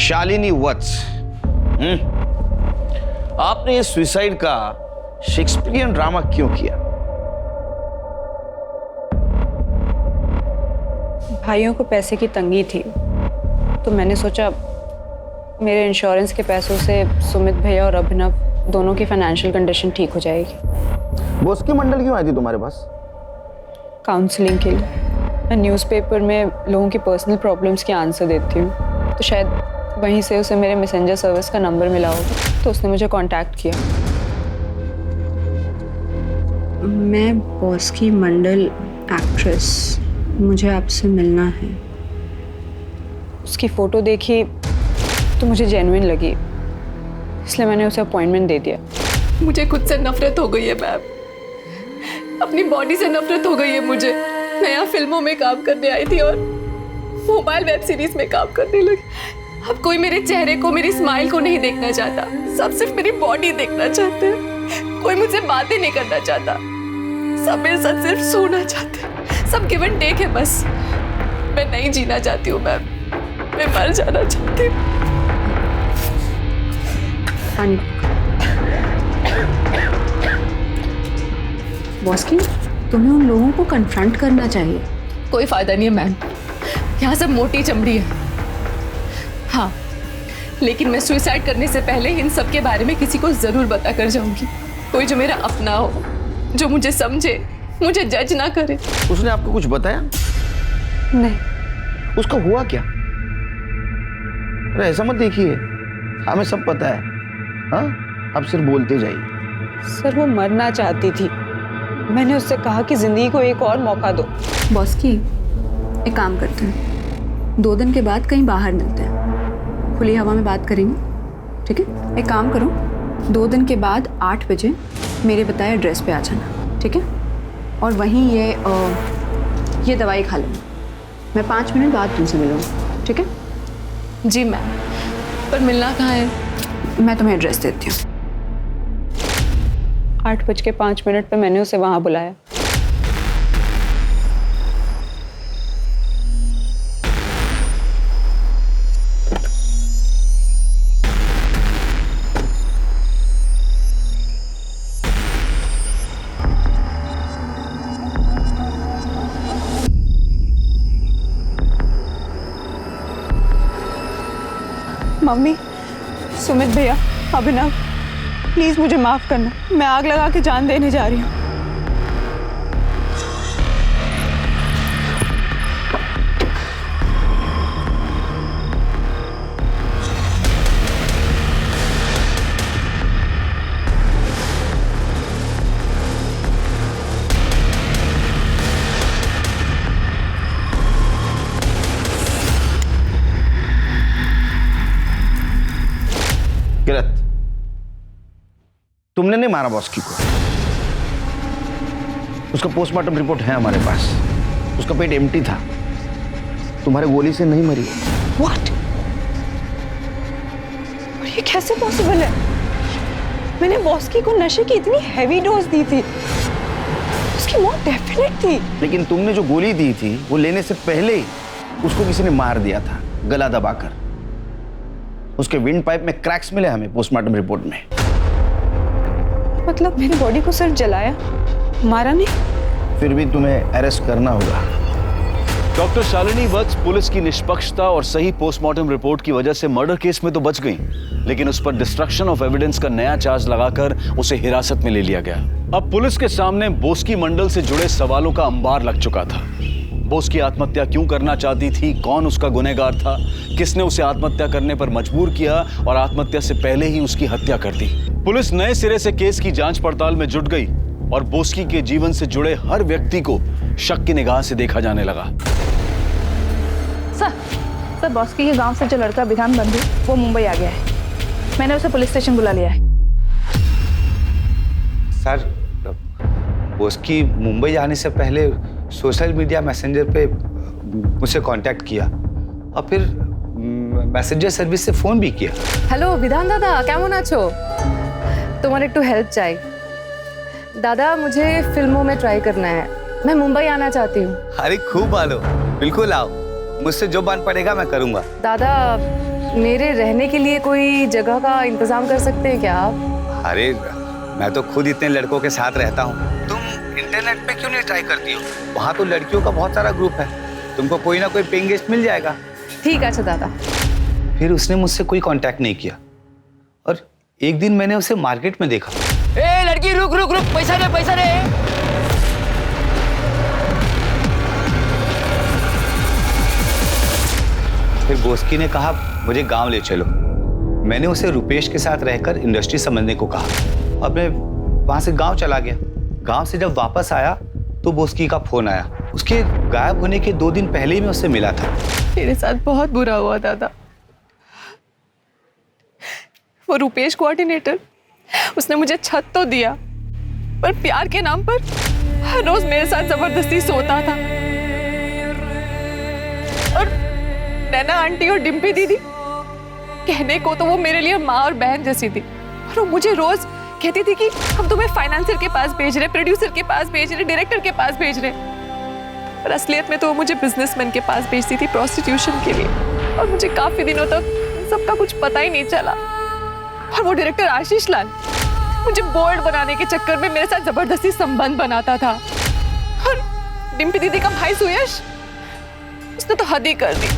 शालिनी वत्स, आपने ये सुसाइड का शेक्सपियरियन ड्रामा क्यों किया? भाइयों को पैसे की तंगी थी, तो मैंने सोचा मेरे इंश्योरेंस के पैसों से सुमित भैया और अभिनव दोनों की फाइनेंशियल कंडीशन ठीक हो जाएगी। बॉस्की मंडल क्यों आई थी तुम्हारे पास? काउंसलिंग के लिए। मैं न्यूज़पेपर में लोगों की पर्सनल प्रॉब्लम्स के आंसर देती हूँ, तो शायद वहीं से उसे मेरे मैसेंजर सर्विस का नंबर मिला होगा, तो उसने मुझे कांटेक्ट किया। मैं बॉस्की मंडल एक्ट्रेस, मुझे आपसे मिलना है। उसकी फ़ोटो देखी तो मुझे जेन्युइन लगी, इसलिए मैंने उसे अपॉइंटमेंट दे दिया। मुझे खुद से नफरत हो गई है मैम, अपनी बॉडी से नफरत हो गई है मुझे। मैं यहाँ फिल्मों में काम करने आई थी और मोबाइल वेब सीरीज में काम करने लगी। अब कोई मेरे चेहरे को, मेरी स्माइल को नहीं देखना चाहता, सब सिर्फ मेरी बॉडी देखना चाहते हैं। कोई मुझसे बातें नहीं करना चाहता, सब मेरे साथ सिर्फ सोना चाहते हैं। सब गिव एंड टेक है बस। मैं नहीं जीना चाहती हूँ मैम, मैं मर जाना चाहती हूँ। बॉस की, तुम्हें उन लोगों को कन्फ्रंट करना चाहिए। कोई फायदा नहीं है मैम, यहाँ सब मोटी चमड़ी है। हाँ, लेकिन मैं सुसाइड करने से पहले इन सब के बारे में किसी को जरूर बता कर जाऊंगी। कोई जो मेरा अपना हो, जो मुझे समझे, मुझे जज ना करे। उसने आपको कुछ बताया? नहीं। उसका हुआ क्या? अरे ऐसा मत देखिए, हमें सब पता है। हाँ, आप सिर्फ बोलते जाइए। सर वो मरना चाहती थी, मैंने उससे कहा कि जिंदगी को एक और मौका दो। बॉस की, एक काम करते हैं, 2 दिन के बाद कहीं बाहर मिलते हैं, खुली हवा में बात करेंगे, ठीक है? एक काम करो, 2 दिन के बाद 8 बजे मेरे बताए एड्रेस पे आ जाना, ठीक है? और वहीं ये दवाई खा लेना। मैं 5 मिनट बाद तुमसे मिलूंगी, ठीक है? जी मैम, पर मिलना कहाँ है? मैं तुम्हें एड्रेस देती हूँ। 8:05 पे मैंने उसे वहां बुलाया। मम्मी, सुमित भैया, अभिनव, प्लीज मुझे माफ करना, मैं आग लगा के जान देने जा रही हूँ। किरत, तुमने नहीं मारा बॉस्की को। उसका पोस्टमार्टम रिपोर्ट है हमारे पास। उसका पेट एम्प्टी था, तुम्हारे गोली से नहीं मरी। What? और ये कैसे पॉसिबल है? मैंने बॉस्की को नशे की इतनी हैवी डोज दी थी, उसकी मौत डेफिनेट थी। लेकिन तुमने जो गोली दी थी वो लेने से पहले ही उसको किसी ने मार दिया था, गला दबाकर। उसके विंड पाइप में क्रैक्स मिले हमें पोस्टमार्टम रिपोर्ट में। मतलब मेरी बॉडी को सिर्फ जलाया, मारा नहीं? फिर भी तुम्हें अरेस्ट करना होगा। डॉक्टर शालिनी वत्स पुलिस की निष्पक्षता और सही पोस्टमार्टम रिपोर्ट की वजह से मर्डर केस में तो बच गई, लेकिन उस पर डिस्ट्रक्शन ऑफ एविडेंस का नया चार्ज लगाकर उसे हिरासत में ले लिया गया। अब पुलिस के सामने बोस्की मंडल से जुड़े सवालों का अंबार लग चुका था। बोस्की आत्महत्या क्यों करना चाहती थी, कौन उसका गुनहगार था, किसने उसे आत्महत्या करने पर मजबूर किया और आत्महत्या से पहले ही उसकी हत्या कर दी। पुलिस नए सिरे से केस की जांच पड़ताल में जुट गई और बोस्की के जीवन से जुड़े हर व्यक्ति को शक की निगाह से देखा जाने लगा। सर बोस्की के गांव से जो लड़का विधान बंधु, वो मुंबई आ गया है। मैंने उसे पुलिस स्टेशन बुला लिया है। सर, बोस्की मुंबई जाने से पहले सोशल मीडिया मैसेंजर पे मुझसे कांटेक्ट किया और फिर मैसेंजर सर्विस से फोन भी किया। हेलो विधान दादा, केमन आछो? তোমার একটু हेल्प चाहिए दादा। मुझे फिल्मों में ट्राई करना है, मैं मुंबई आना चाहती हूँ। अरे खूब आलो, बिल्कुल आओ, मुझसे जो बन पड़ेगा मैं करूँगा। दादा, मेरे रहने के लिए कोई जगह का इंतजाम कर सकते हैं क्या आप? अरे मैं तो खुद इतने लड़कों के साथ रहता हूँ, तुम इंटरनेट पे क्यों नहीं ट्राई करती हो? वहाँ तो लड़कियों का बहुत सारा ग्रुप है, तुमको कोई ना कोई पेइंग गेस्ट मिल जाएगा। ठीक है दादा। फिर उसने मुझसे कोई कांटेक्ट नहीं किया और एक दिन मैंने उसे मार्केट में देखा। ए लड़की, रुक रुक रुक, पैसा दे, पैसा दे। फिर बोस्की ने कहा मुझे गांव ले चलो। मैंने उसे रुपेश के साथ रहकर इंडस्ट्री समझने को कहा और मैं वहां से गांव चला गया। गांव से जब वापस आया तो बोस्की का फोन आया उसके गायब होने के 2 दिन पहले ही मैं उससे मिला था। मेरे साथ बहुत बुरा हुआ दादा। वो रुपेश कोऑर्डिनेटर, उसने मुझे छत तो दिया, पर प्यार के नाम पर हर रोज मेरे साथ जबरदस्ती सोता था। और नैना आंटी और डिम्पी दीदी, कहने को तो वो मेरे लिए माँ और बहन जैसी थी, और वो मुझे रोज कहती थी कि हम तुम्हें फाइनेंसर के पास भेज रहे, प्रोड्यूसर के पास भेज रहे, डायरेक्टर के पास भेज रहे। पर असलियत में तो वो मुझे बिजनेसमैन के पास भेजती थी प्रोस्टिट्यूशन के लिए, और मुझे काफी दिनों तक सबका कुछ पता ही नहीं चला। और वो डायरेक्टर आशीष लाल मुझे बोल्ड बनाने के चक्कर में मेरे साथ जबरदस्ती संबंध बनाता था। और डिम्पी दीदी का भाई सुयश, उसने तो हद ही कर दी।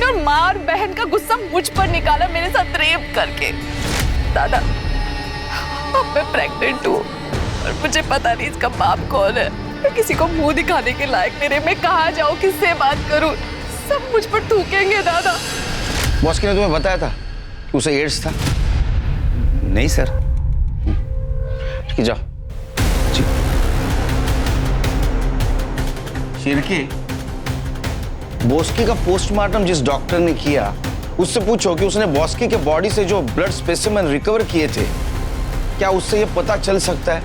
और माँ और बहन का गुस्सा मुझ पर निकाला मेरे साथ रेप करके। दादा, अब मैं प्रेग्नेंट हूँ और मुझे पता नहीं इसका बाप कौन है। मैं किसी को मुंह दिखाने के लायक नहीं रही। मैं कहाँ जाऊँ, किससे बात करूँ? सब मुझ पर थूकेंगे दादा। बॉस ने तुम्हें बताया था कि उसे एड्स था? नहीं सर। ठीक है, जाओ। शिरकी, बॉस्की का पोस्टमार्टम जिस डॉक्टर ने किया, उससे पूछो कि उसने बॉस्की के बॉडी से जो ब्लड स्पेसिमेन रिकवर किए थे, क्या उससे यह पता चल सकता है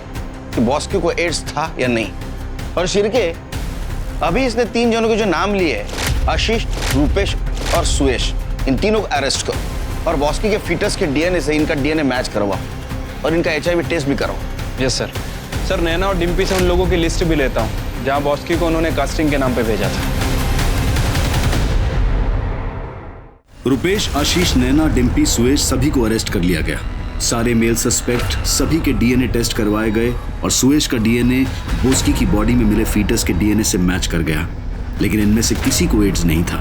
कि बॉस्की को एड्स था या नहीं? और शिरके, अभी इसने 3 जनों के जो नाम लिए, आशीष, रूपेश और सुयश, इन तीनों को अरेस्ट करो और बॉस्की के फीटस के डीएनए से इनका डीएनए मैच करवाओ और इनका HIV टेस्ट भी कराओ। Yes sir. सर, नैना और डिम्पी से उन लोगों की लिस्ट भी लेता हूँ जहाँ बॉस्की को उन्होंने कास्टिंग के नाम पे भेजा था। रुपेश, आशीष, नैना, डिम्पी, सुयश सभी को अरेस्ट कर लिया गया। सारे मेल सस्पेक्ट सभी के डीएनए टेस्ट करवाए गए और सुयश का डीएनए बॉस्की की बॉडी में मिले फीटस के डीएनए से मैच कर गया, लेकिन इनमें से किसी को एड्स नहीं था।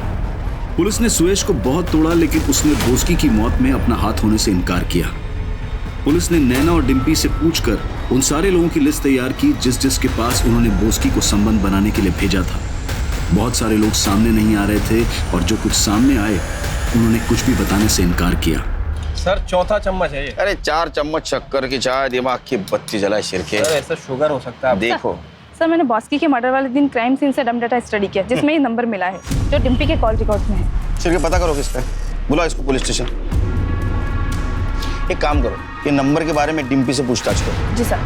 पुलिस ने सुयश को बहुत तोड़ा, लेकिन उसने बॉस्की की मौत में अपना हाथ होने से इनकार किया। पुलिस ने नैना और डिम्पी से पूछकर उन सारे लोगों की लिस्ट तैयार की जिसके पास उन्होंने बॉस्की को संबंध बनाने के लिए भेजा था। बहुत सारे लोग सामने नहीं आ रहे थे और जो कुछ सामने आए उन्होंने कुछ भी बताने से इनकार किया। सर, 4था चम्मच है ये। अरे 4 चम्मच शक्कर की चाय, दिमाग की बत्ती जलाए शिरके। सर, ऐसा शुगर हो सकता है। देखो सर, मैंने बॉस्की के मर्डर वाले दिन क्राइम सीन से डम डाटा स्टडी किया, जिसमें ये नंबर मिला है जो डिम्पी के कॉल रिकॉर्ड में है। शिरके, पता करो किसका है, बुलाओ इसको पुलिस स्टेशन। एक काम करो, ये नंबर के बारे में डिम्पी से पूछताछ करो। जी सर।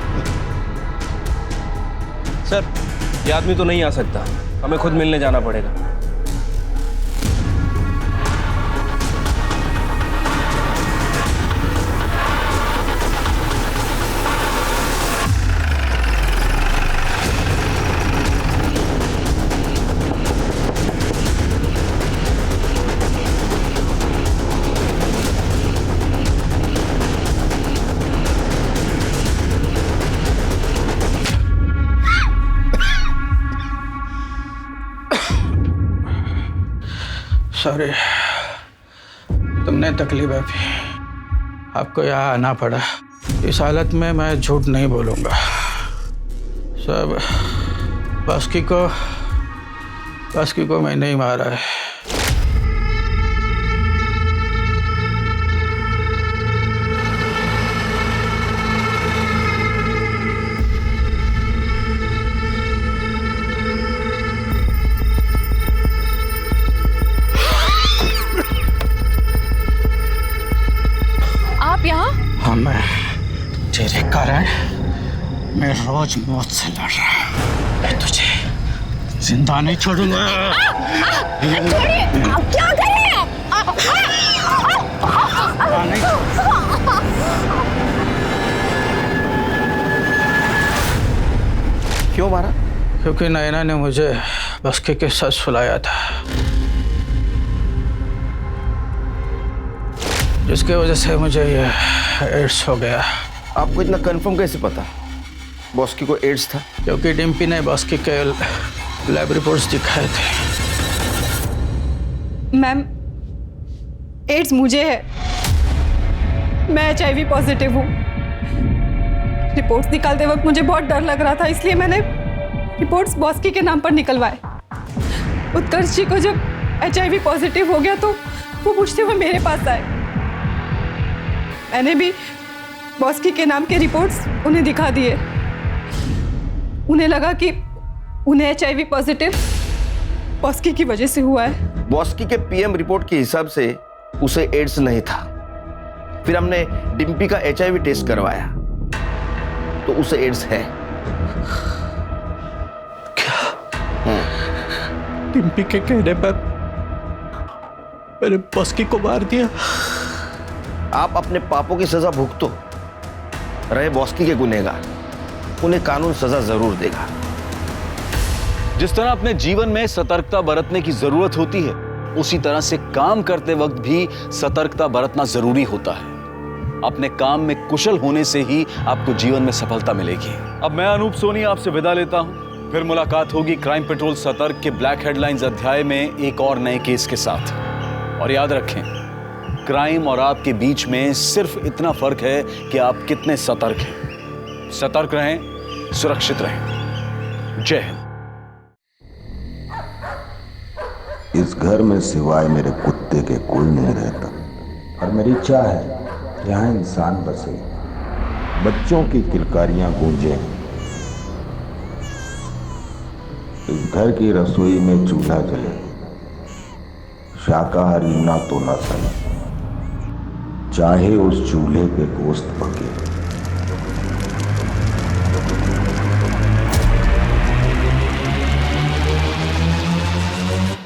सर, ये आदमी तो नहीं आ सकता, हमें खुद मिलने जाना पड़ेगा। सॉरी, तुमने तकलीफ है, आपको यहाँ आना पड़ा। इस हालत में मैं झूठ नहीं बोलूँगा। सब बॉस्की को मैंने ही मारा है। हाँ, मैं तेरे कारण मैं रोज मौत से लड़ रहा हूँ। मैं तुझे जिंदा नहीं छोड़ूंगा। छोड़िए, आप क्या कर रहे हैं? क्यों मारा? क्योंकि नैना ने मुझे बॉस्की के साथ सुलाया था, जिसके वजह से मुझे ये एड्स हो गया। आपको इतना कंफर्म कैसे पता बॉस्की को एड्स था? क्योंकि डिम्पी ने बॉस्की के लैब रिपोर्ट्स दिखाए थे। मैम, एड्स मुझे है। मैं HIV पॉजिटिव हूँ। रिपोर्ट्स निकालते वक्त मुझे बहुत डर लग रहा था, इसलिए मैंने रिपोर्ट्स बॉस्की के नाम पर निकलवाए। उत्कर्ष जी को जब HIV पॉजिटिव हो गया तो वो पूछते हुए मेरे पास आए। मैंने भी बॉस्की के नाम के रिपोर्ट्स उन्हें दिखा दिए। उन्हें लगा कि उन्हें HIV पॉजिटिव बॉस्की की वजह से हुआ है। बॉस्की के PM रिपोर्ट के हिसाब से उसे एड्स नहीं था। फिर हमने डिम्पी का HIV टेस्ट करवाया तो उसे एड्स है। डिम्पी के कहने पर मैंने बॉस्की को मार दिया। आप अपने पापों की सजा भुगतो। रहे बॉस्की के गुनहगार, उन्हें कानून सजा जरूर देगा। जिस तरह अपने जीवन में सतर्कता बरतने की जरूरत होती है, उसी तरह से काम करते वक्त भी सतर्कता बरतना जरूरी होता है। अपने काम में कुशल होने से ही आपको जीवन में सफलता मिलेगी। अब मैं अनूप सोनी आपसे विदा लेता हूं। फिर मुलाकात होगी क्राइम पेट्रोल सतर्क के ब्लैक हेडलाइंस अध्याय में एक और नए केस के साथ। और याद रखें, क्राइम और आपके बीच में सिर्फ इतना फर्क है कि आप कितने सतर्क हैं। सतर्क रहें, सुरक्षित रहें। जय हिंद। इस घर में सिवाय मेरे कुत्ते के कोई नहीं रहता और मेरी इच्छा है यहाँ इंसान बसे, बच्चों की किलकारियां गूंजे, इस घर की रसोई में चूल्हा जले, शाकाहारी ना तो ना सने, चाहे उस चूल्हे पे गोश्त पके।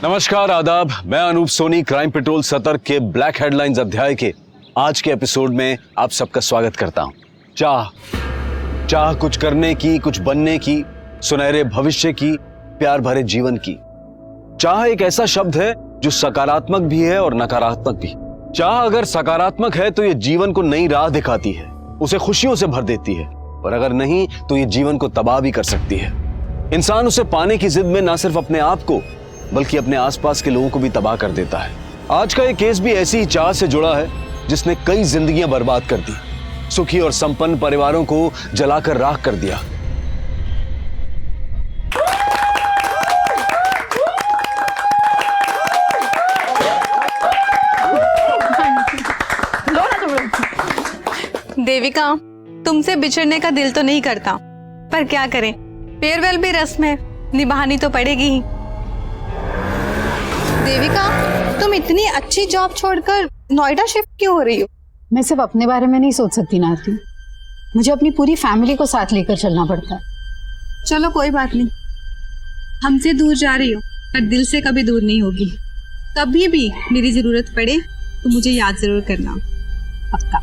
नमस्कार, आदाब। मैं अनूप सोनी क्राइम पेट्रोल सतर्क के ब्लैक हेडलाइंस अध्याय के आज के एपिसोड में आप सबका स्वागत करता हूं। चाह कुछ करने की, कुछ बनने की, सुनहरे भविष्य की, प्यार भरे जीवन की। चाह एक ऐसा शब्द है जो सकारात्मक भी है और नकारात्मक भी। चाह अगर सकारात्मक है तो ये जीवन को नई राह दिखाती है, उसे खुशियों से भर देती है, और अगर नहीं तो ये जीवन को तबाह भी कर सकती है। इंसान उसे पाने की जिद में ना सिर्फ अपने आप को बल्कि अपने आसपास के लोगों को भी तबाह कर देता है। आज का ये केस भी ऐसी ही चाह से जुड़ा है जिसने कई जिंदगियां बर्बाद कर दी, सुखी और संपन्न परिवारों को जलाकर राख कर दिया। देविका, तुमसे बिछड़ने का दिल तो नहीं करता, पर क्या करें, फेयरवेल भी रस्म है, निभानी तो पड़ेगी ही। देविका, तुम इतनी अच्छी जॉब छोड़कर नोएडा शिफ्ट क्यों हो रही हो? मैं सिर्फ अपने बारे में नहीं सोच सकती नाती, मुझे अपनी पूरी फैमिली को साथ लेकर चलना पड़ता है। चलो कोई बात नहीं, हमसे दूर जा रही हो पर दिल से कभी दूर नहीं होगी। कभी भी मेरी जरूरत पड़े तो मुझे याद जरूर करना। पक्का।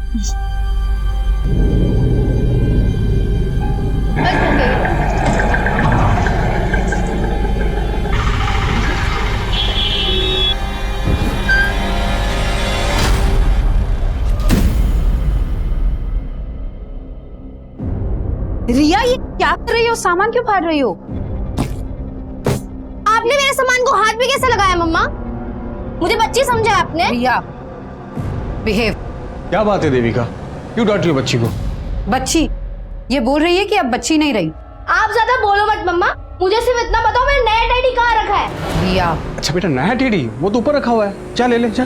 रिया, ये क्या कर रही हो? सामान क्यों फाड़ रही हो? आपने मेरे सामान को हाथ भी कैसे लगाया मम्मा? मुझे बच्ची समझा आपने? रिया, बिहेव। क्या बात है देविका, क्यों डांट रही हो बच्ची को? बच्ची ये बोल रही है कि अब बच्ची नहीं रही। आप ज्यादा बोलो मत मम्मा, मुझे सिर्फ इतना बताओ मैंने नया टेडी कहाँ रखा है? रिया। अच्छा बेटा, नया टेडी वो तो ऊपर रखा हुआ है, जा ले ले जा।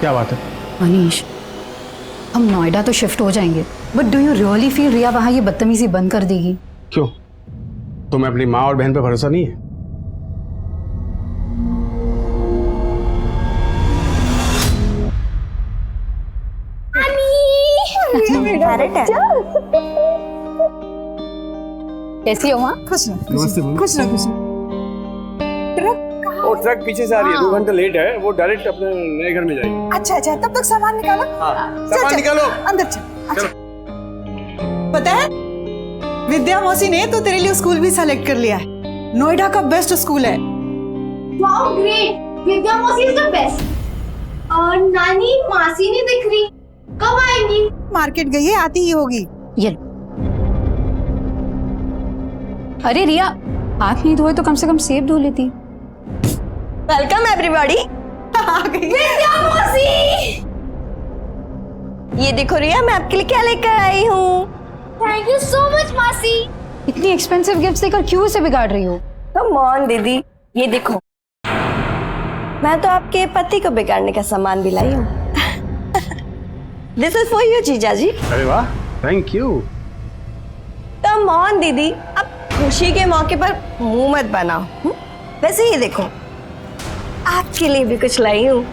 क्या बात है? मनीष, हम नोएडा तो शिफ्ट हो जाएंगे, but do you really feel Riya वहां ये बदतमीजी बंद कर देगी? क्यों, तुम्हें अपनी माँ और बहन पे भरोसा नहीं है? कैसी हो माँ? खुश रहो, नमस्ते मम्मी। खुश रहो, खुश रहो। वो ट्रक पीछे से आ रही है, 2 घंटे लेट है, वो डायरेक्ट अपने नए घर में जाएगी। अच्छा अच्छा, तब तक सामान निकालो। सामान निकालो, अंदर चल। अच्छा, पता है विद्या मौसी ने तो तेरे लिए स्कूल भी सेलेक्ट कर लिया है, नोएडा का बेस्ट स्कूल है। वाओ ग्रेट, विद्या मौसी इज द बेस्ट। और नानी मासी नहीं दिख रही, कब आएंगी? मार्केट गई है, आती ही होगी। ये अरे रिया, हाथ नहीं धोए तो कम से कम सेब धो लेती। Welcome everybody. विद्या मौसी, ये देखो रिया, मैं आपके लिए क्या लेकर आई हूँ। थैंक यू सो मच मासी। इतनी एक्सपेंसिव गिफ्ट्स देकर क्यों उसे बिगाड़ रही हो? कम ऑन दीदी, ये देखो, मैं तो आपके पति को बिगाड़ने का सामान भी लाई हूँ। दिस इज फॉर यू जीजा जी। अरे वाह, थैंक यू। तो कम ऑन दीदी, अब खुशी के मौके पर मुंह मत बनाओ। वैसे ही देखो, आपके लिए भी कुछ लाई हूँ।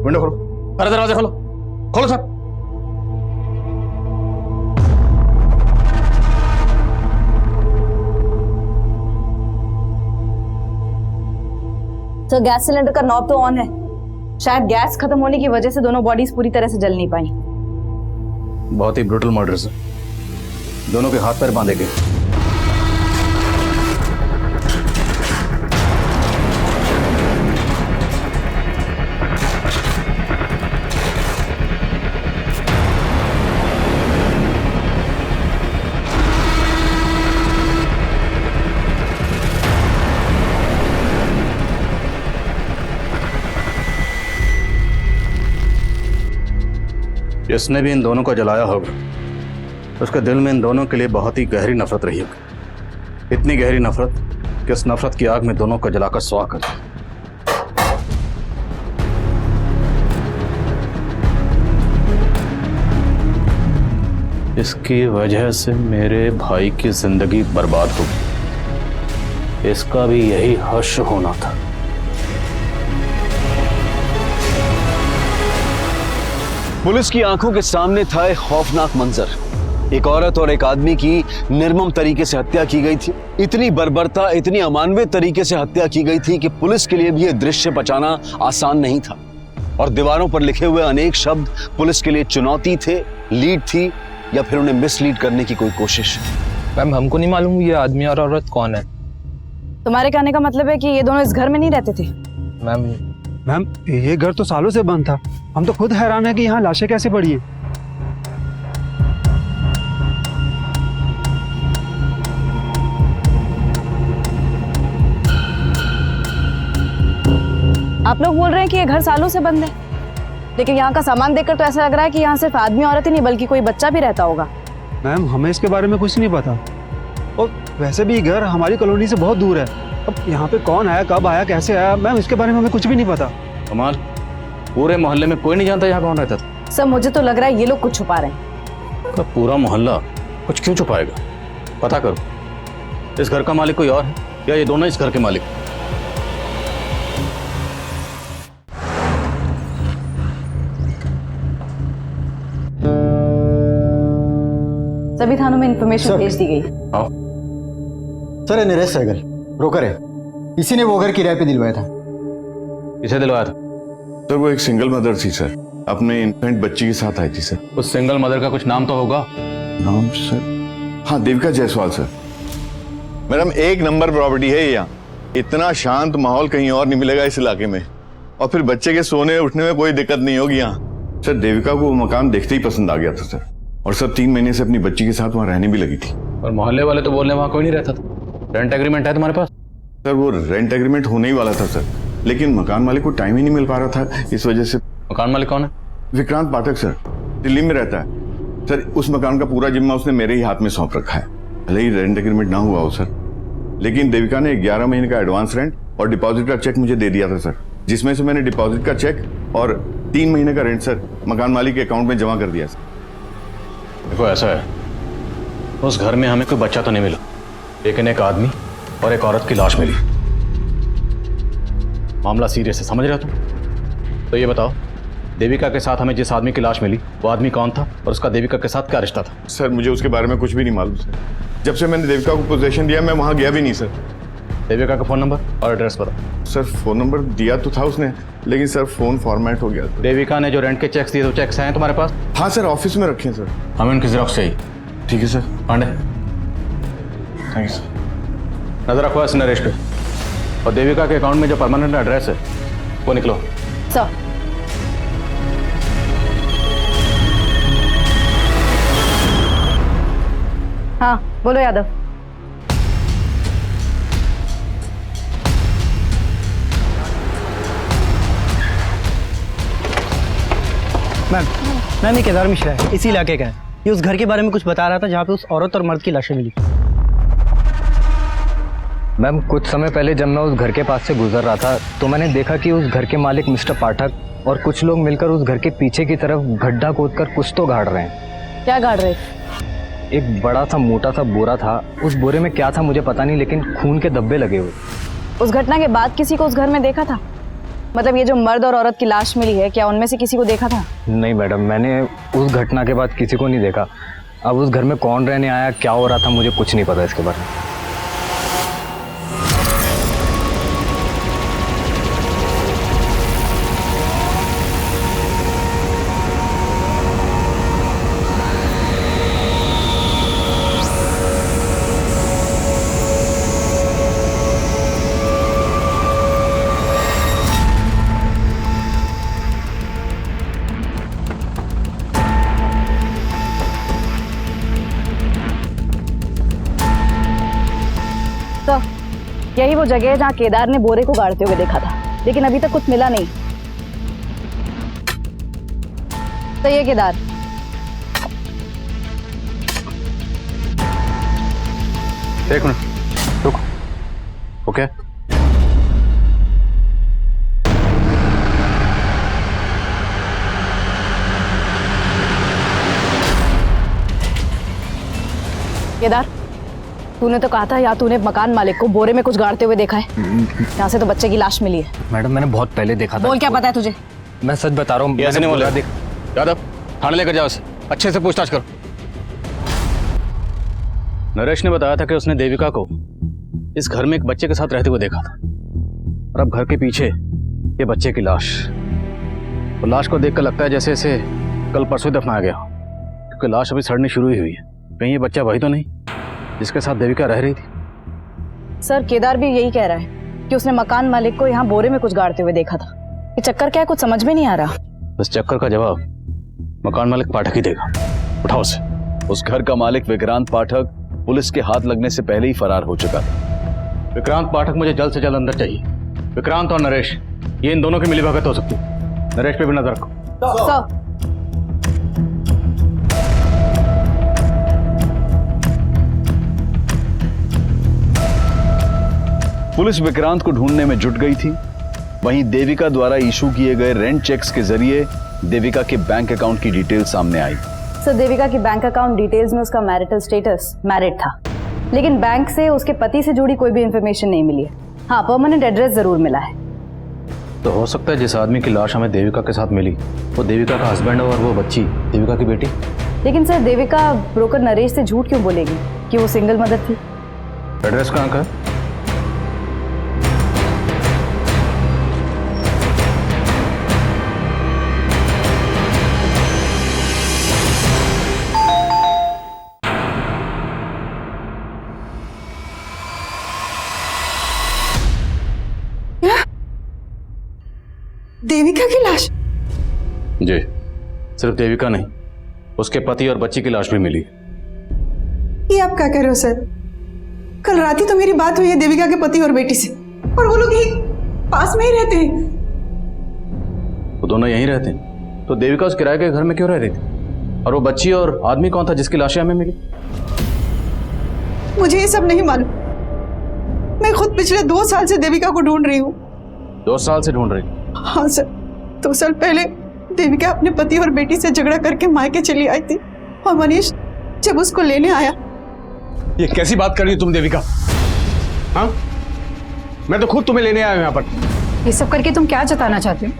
विंडो खोलो, अरे दरवाजा खोलो, खोलो सर। तो गैस सिलेंडर का नॉब तो ऑन है, शायद गैस खत्म होने की वजह से दोनों बॉडीज पूरी तरह से जल नहीं पाई। बहुत ही ब्रूटल मर्डर सर, दोनों के हाथ पैर बांधे गए। जिसने भी इन दोनों को जलाया होगा उसके दिल में इन दोनों के लिए बहुत ही गहरी नफरत रही होगी, इतनी गहरी नफरत कि उस नफरत की आग में दोनों को जलाकर स्वाह कर दिया। इसकी वजह से मेरे भाई की जिंदगी बर्बाद हो गई, इसका भी यही हश्र होना था। पुलिस की आंखों के सामने था एक खौफनाक मंजर, एक औरत और एक आदमी की निर्मम तरीके से हत्या की गई थी। इतनी बर्बरता, इतनी अमानवीय तरीके से हत्या की गई थी कि पुलिस के लिए भी यह दृश्य बचाना आसान नहीं था। और दीवारों पर लिखे हुए अनेक शब्द पुलिस के लिए चुनौती थे, लीड थी, या फिर उन्हें मिसलीड करने की कोई कोशिश। मैम, हमको नहीं मालूम ये आदमी और औरत कौन है। तुम्हारे कहने का मतलब है कि ये दोनों इस घर में नहीं रहते थे? मैम, ये घर तो सालों से बंद था, हम तो खुद हैरान है कि यहाँ लाशें कैसे पड़ी है। आप लोग बोल रहे हैं कि ये घर सालों से बंद है, लेकिन यहाँ का सामान देखकर तो ऐसा लग रहा है कि यहाँ सिर्फ आदमी औरत ही नहीं बल्कि कोई बच्चा भी रहता होगा। मैम, हमें इसके बारे में कुछ नहीं पता, और वैसे भी घर हमारी कॉलोनी से बहुत दूर है। अब यहाँ पे कौन आया, कब आया, कैसे आया, मैम इसके बारे में हमें कुछ भी नहीं पता। कमाल, पूरे मोहल्ले में कोई नहीं जानता यहाँ कौन रहता था? सर, मुझे तो लग रहा है ये लोग कुछ छुपा रहे हैं। पूरा मोहल्ला कुछ क्यों छुपाएगा? पता करो, इस घर का मालिक कोई और है या ये दोनों इस घर के मालिक? सभी थानों में इंफॉर्मेशन भेज दी गई। सर, ये नरेश सहगल ब्रोकर है, इसी ने वो घर किराए पे दिलवाया था। किसे दिलवाया था? सर, वो एक सिंगल मदर थी सर, अपने इन्फेंट बच्ची के साथ आई थी सर। उस सिंगल मदर का कुछ नाम तो होगा? नाम सर, हाँ, देविका जायसवाल सर। मैडम, एक नंबर प्रॉपर्टी है यहाँ, इतना शांत माहौल कहीं और नहीं मिलेगा इस इलाके में, और फिर बच्चे के सोने उठने में कोई दिक्कत नहीं होगी यहाँ। सर, देविका को वो मकान देखते ही पसंद आ गया था सर, और सर 3 महीने से अपनी बच्ची के साथ वहाँ रहने भी लगी थी। और मोहल्ले वाले तो बोलने वहाँ कोई नहीं रहता था। रेंट एग्रीमेंट है तुम्हारे पास? सर, वो रेंट एग्रीमेंट होने ही वाला था सर, लेकिन मकान मालिक को टाइम ही नहीं मिल पा रहा था, इस वजह से। मकान मालिक कौन है? विक्रांत पाठक सर, दिल्ली में रहता है सर। उस मकान का पूरा जिम्मा उसने मेरे ही हाथ में सौंप रखा है, भले ही रेंट एग्रीमेंट ना हुआ हो सर, लेकिन देविका ने 11 महीने का एडवांस रेंट और डिपॉजिट का चेक मुझे दे दिया था सर, जिसमें से मैंने डिपॉजिट का चेक और 3 महीने का रेंट सर मकान मालिक के अकाउंट में जमा कर दिया सर। देखो, ऐसा है, उस घर में हमें कोई बच्चा तो नहीं मिला, लेकिन एक आदमी और एक औरत की लाश मिली। मामला सीरियस है, समझ रहे हो तुम? तो ये बताओ, देविका के साथ हमें जिस आदमी की लाश मिली वो आदमी कौन था, और उसका देविका के साथ क्या रिश्ता था? सर, मुझे उसके बारे में कुछ भी नहीं मालूम सर, जब से मैंने देविका को पोजीशन दिया मैं वहां गया भी नहीं सर। देविका का फोन नंबर और एड्रेस बताओ। सर, फोन नंबर दिया तो था उसने, लेकिन सर फोन फॉर्मेट हो गया। देविका ने जो रेंट के चेक्स दिए तो चेक्स हैं तुम्हारे पास? हाँ सर, ऑफिस में रखे हैं सर। हमें उनकी जेरॉक्स चाहिए। ठीक है sir. Pandey, thank you sir. नजर रखो इस नरेश पे, और देविका के अकाउंट में जो परमानेंट एड्रेस है वो निकलो। सर हाँ बोलो यादव। मैम ये केदार मिश्रा है, इसी इलाके का है। ये उस घर के बारे में कुछ बता रहा था जहाँ पे उस औरत और मर्द की लाशें मिली। मैम कुछ समय पहले जब मैं उस घर के पास से गुजर रहा था तो मैंने देखा कि उस घर के मालिक मिस्टर पाठक और कुछ लोग मिलकर उस घर के पीछे की तरफ गड्ढा खोदकर कुछ तो गाड़ रहे हैं। क्या गाड़ रहे? एक बड़ा सा मोटा सा बोरा था, उस बोरे में क्या था मुझे पता नहीं, लेकिन खून के धब्बे लगे हुए। उस घटना के बाद किसी को उस घर में देखा था? मतलब ये जो मर्द और औरत की लाश मिली है, क्या उनमें से किसी को देखा था? नहीं मैडम, मैंने उस घटना के बाद किसी को नहीं देखा। अब उस घर में कौन रहने आया, क्या हो रहा था, मुझे कुछ नहीं पता इसके बारे में। यही वो जगह है जहाँ केदार ने बोरे को गाड़ते हुए देखा था, लेकिन अभी तक कुछ मिला नहीं। तो ये केदार, एक मिनट रुको। ओके केदार, तूने तो कहा था या तूने मकान मालिक को बोरे में कुछ गाड़ते हुए देखा है। यहाँ से तो बच्चे की लाश मिली है। मैडम मैंने बहुत पहले देखा था। बोल क्या पता है तुझे? मैं सच बता रहा हूँ। ऐसे नहीं बोला। यादव थाने लेकर जाओ, अच्छे से पूछताछ करो। नरेश ने बताया था कि उसने देविका को इस घर में एक बच्चे के साथ रहते हुए देखा था, और अब घर के पीछे ये बच्चे की लाश। तो लाश को देखकर लगता है जैसे इसे कल परसों दफनाया गया, क्योंकि लाश अभी सड़नी शुरू ही हुई है। कहीं ये बच्चा वही तो नहीं जिसके साथ देविका रह रही थी? सर केदार भी यही कह रहा है कि उसने मकान मालिक को यहाँ बोरे में कुछ गाड़ते हुए देखा था। ये चक्कर क्या है, कुछ समझ में नहीं आ रहा। इस चक्कर का जवाब मकान मालिक पाठक ही देगा। उठाओ उसे। उस घर का मालिक विक्रांत पाठक पुलिस के हाथ लगने से पहले ही फरार हो चुका था। विक्रांत पाठक मुझे जल्द से जल्द अंदर चाहिए। विक्रांत और नरेश, ये इन दोनों की मिलीभगत हो सकती है। नरेश पे भी नजर रखो। पुलिस विक्रांत को ढूंढने में जुट गई थी। वहीं देविका द्वारा इशू किए गए रेंट चेक्स के जरिए देविका के बैंक अकाउंट की डिटेल सामने आई। सर देविका की बैंक अकाउंट डिटेल्स में उसका मैरिटल स्टेटस मैरिड था, लेकिन बैंक से उसके पति से जुड़ी कोई भी इंफॉर्मेशन नहीं मिली है। हाँ, परमानेंट एड्रेस जरूर मिला है। तो हो सकता है जिस आदमी की लाश हमें देविका के साथ मिली वो देविका का हस्बैंड हो और वो बच्ची देविका की बेटी। लेकिन सर देविका ब्रोकर नरेश से झूठ क्यों बोलेगी कि वो सिंगल मदर थी? एड्रेस कहाँ का है? देविका की लाश? जी, सिर्फ देविका नहीं, उसके पति और बच्ची की लाश भी मिली। ये आप क्या कह रहे हो सर? कल रात ही तो मेरी बात हुई है देविका के पति और बेटी से, और वो लोग यही पास में ही रहते हैं। वो दोनों यहीं रहते हैं, तो देविका उस किराए के घर में क्यों रह रही थी? और वो बच्ची और आदमी कौन था जिसकी लाशें हमें मिली? मुझे ये सब नहीं मालूम। मैं खुद पिछले 2 साल से देविका को ढूंढ रही हूँ। 2 साल से ढूंढ रही? हाँ सर, 2 साल पहले देविका अपने पति और बेटी से झगड़ा करके मायके चली आई थी, और मनीष जब उसको लेने आया। ये कैसी बात कर रही हो तुम देविका? हाँ, मैं तो खुद तुम्हें लेने आया हूं यहाँ पर। ये सब करके तुम क्या जताना चाहते हो?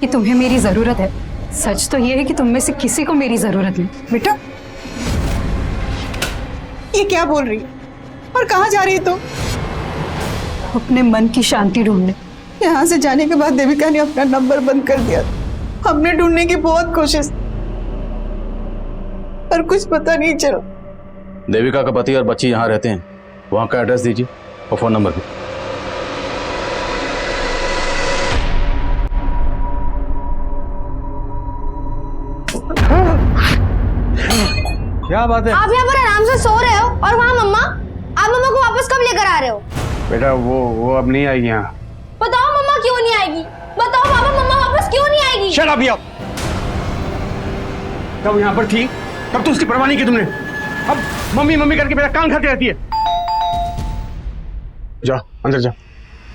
कि तुम्हें मेरी जरूरत है? सच तो ये है कि तुम में से किसी को मेरी जरूरत नहीं। बेटा ये क्या बोल रही है और कहाँ जा रही है तुम? अपने मन की शांति ढूंढने। यहाँ से जाने के बाद देविका ने अपना नंबर बंद कर दिया। हमने ढूंढने की बहुत कोशिश, पर कुछ पता नहीं चला। देविका का पति और बच्ची यहाँ रहते हैं, वहाँ का एड्रेस दीजिए और फ़ोन नंबर भी। क्या बात है? आप यहाँ पर आराम से सो रहे हो और वहाँ मम्मा, आप मम्मा को वापस कब लेकर आ रहे हो? बेटा वो अब नहीं आएगी यहाँ। बताओ मम्मा क्यों नहीं आएगी? बताओ पापा मम्मा वापस क्यों नहीं आएगी? शट अप यार। तब यहाँ पर थी तब तो उसकी परवाह नहीं की तुमने। अब मम्मी मम्मी करके मेरा कान खाती रहती है। जा अंदर जा,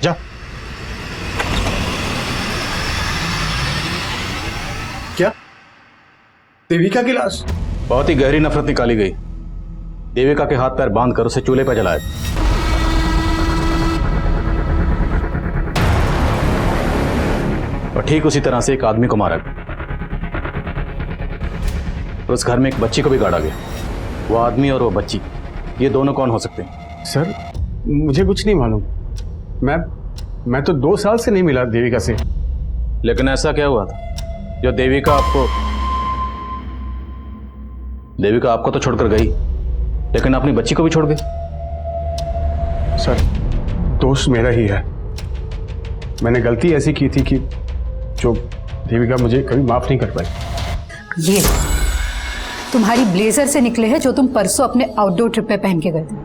जा। क्या देविका की लाश? बहुत ही गहरी नफरत निकाली गई। देविका के हाथ पैर बांध कर उसे चूल्हे पर जलाया। और ठीक उसी तरह से एक आदमी को मारा गया। और उस घर में एक बच्ची को भी गाड़ा गया। वो आदमी और वो बच्ची, ये दोनों कौन हो सकते हैं? सर मुझे कुछ नहीं मालूम। मैं तो 2 साल से नहीं मिला देविका से। लेकिन ऐसा क्या हुआ था जो देविका आपको तो छोड़कर गई, लेकिन अपनी बच्ची को भी छोड़ गई? सर दोष मेरा ही है। मैंने गलती ऐसी की थी कि जो देविका मुझे कभी माफ नहीं कर पाई। ये तुम्हारी ब्लेजर से निकले हैं जो तुम परसों अपने आउटडोर ट्रिप पे पहन के गए थे,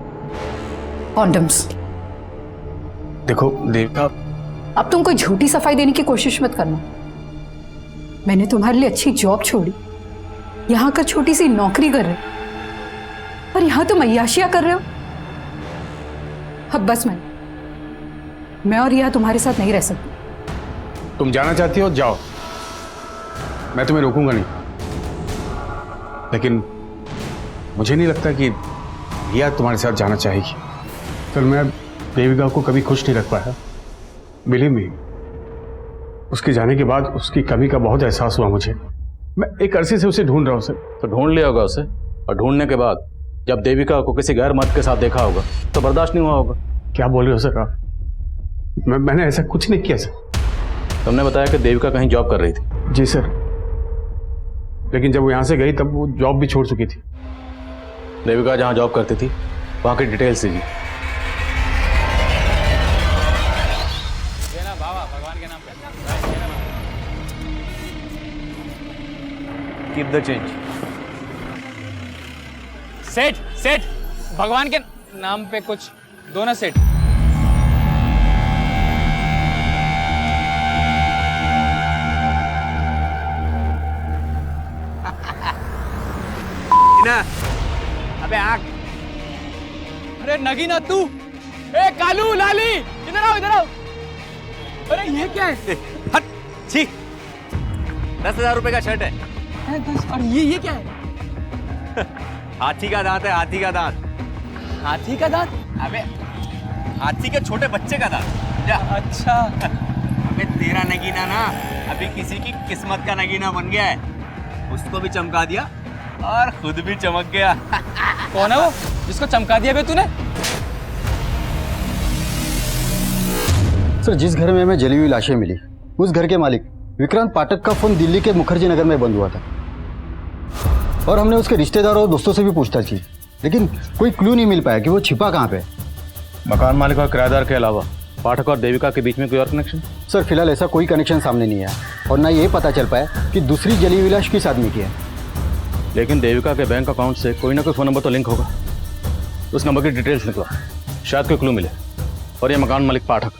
कॉन्डम्स। देखो देविका, अब तुम कोई झूठी सफाई देने की कोशिश मत करना। मैंने तुम्हारे लिए अच्छी जॉब छोड़ी, यहाँ कर छोटी सी नौकरी कर रहे हो, और यहाँ तुम अय्याशियां कर रहे हो। अब बस मैं और यह तुम्हारे साथ नहीं रह सकती। तुम जाना चाहती हो जाओ, मैं तुम्हें रोकूंगा नहीं। लेकिन मुझे नहीं लगता कि रिया तुम्हारे साथ जाना चाहेगी। फिर मैं देविका को कभी खुश नहीं रख पाया। बिलीव मी, उसके जाने के बाद उसकी कमी का बहुत एहसास हुआ मुझे। मैं एक अरसे से उसे ढूंढ रहा हूँ सर। तो ढूंढ लिया होगा उसे, और ढूंढने के बाद जब देविका को किसी गैर मर्द के साथ देखा होगा तो बर्दाश्त नहीं हुआ होगा। क्या बोल रहे हो सर आप? मैंने ऐसा कुछ नहीं किया सर। तुमने बताया कि देविका कहीं जॉब कर रही थी। जी सर, लेकिन जब वो यहाँ से गई तब वो जॉब भी छोड़ चुकी थी। देविका जहाँ जॉब करती थी वहाँ की डिटेल्स दीजिए। Keep the change. सेठ भगवान के नाम पे कुछ दो ना सेठ। अबे आँख। अरे नगीना तू, ए कालू लाली, इधर आओ इधर आओ। अरे ये क्या है? हट, छी। 10,000 रुपए का शर्ट है। और ये क्या है? हाथी का दांत है, हाथी का दांत। हाथी का दांत? अबे हाथी के छोटे बच्चे का दांत। जा। अच्छा। अबे तेरा नगीना ना अभी किसी की किस्मत का नगीना बन गया है। उसको भी चमका दिया और खुद भी चमक गया। कौन है वो जिसको चमका दिया बे तूने? सर, जिस घर में हमें जली हुई लाशें मिली, उस घर के मालिक विक्रांत पाठक का फोन दिल्ली के मुखर्जी नगर में बंद हुआ था, और हमने उसके रिश्तेदारों और दोस्तों से भी पूछताछ की, लेकिन कोई क्लू नहीं मिल पाया कि वो छिपा कहाँ पे। मकान मालिक और किराएदार के अलावा पाठक और देविका के बीच में कोई और कनेक्शन? सर, फिलहाल ऐसा कोई कनेक्शन सामने नहीं आया, और ना ये पता चल पाया कि दूसरी जली हुई लाश किस आदमी की है। लेकिन देविका के बैंक अकाउंट से कोई ना कोई फ़ोन नंबर तो लिंक होगा। उस नंबर की डिटेल्स निकला, शायद कोई क्लू मिले। और ये मकान मालिक पाठक,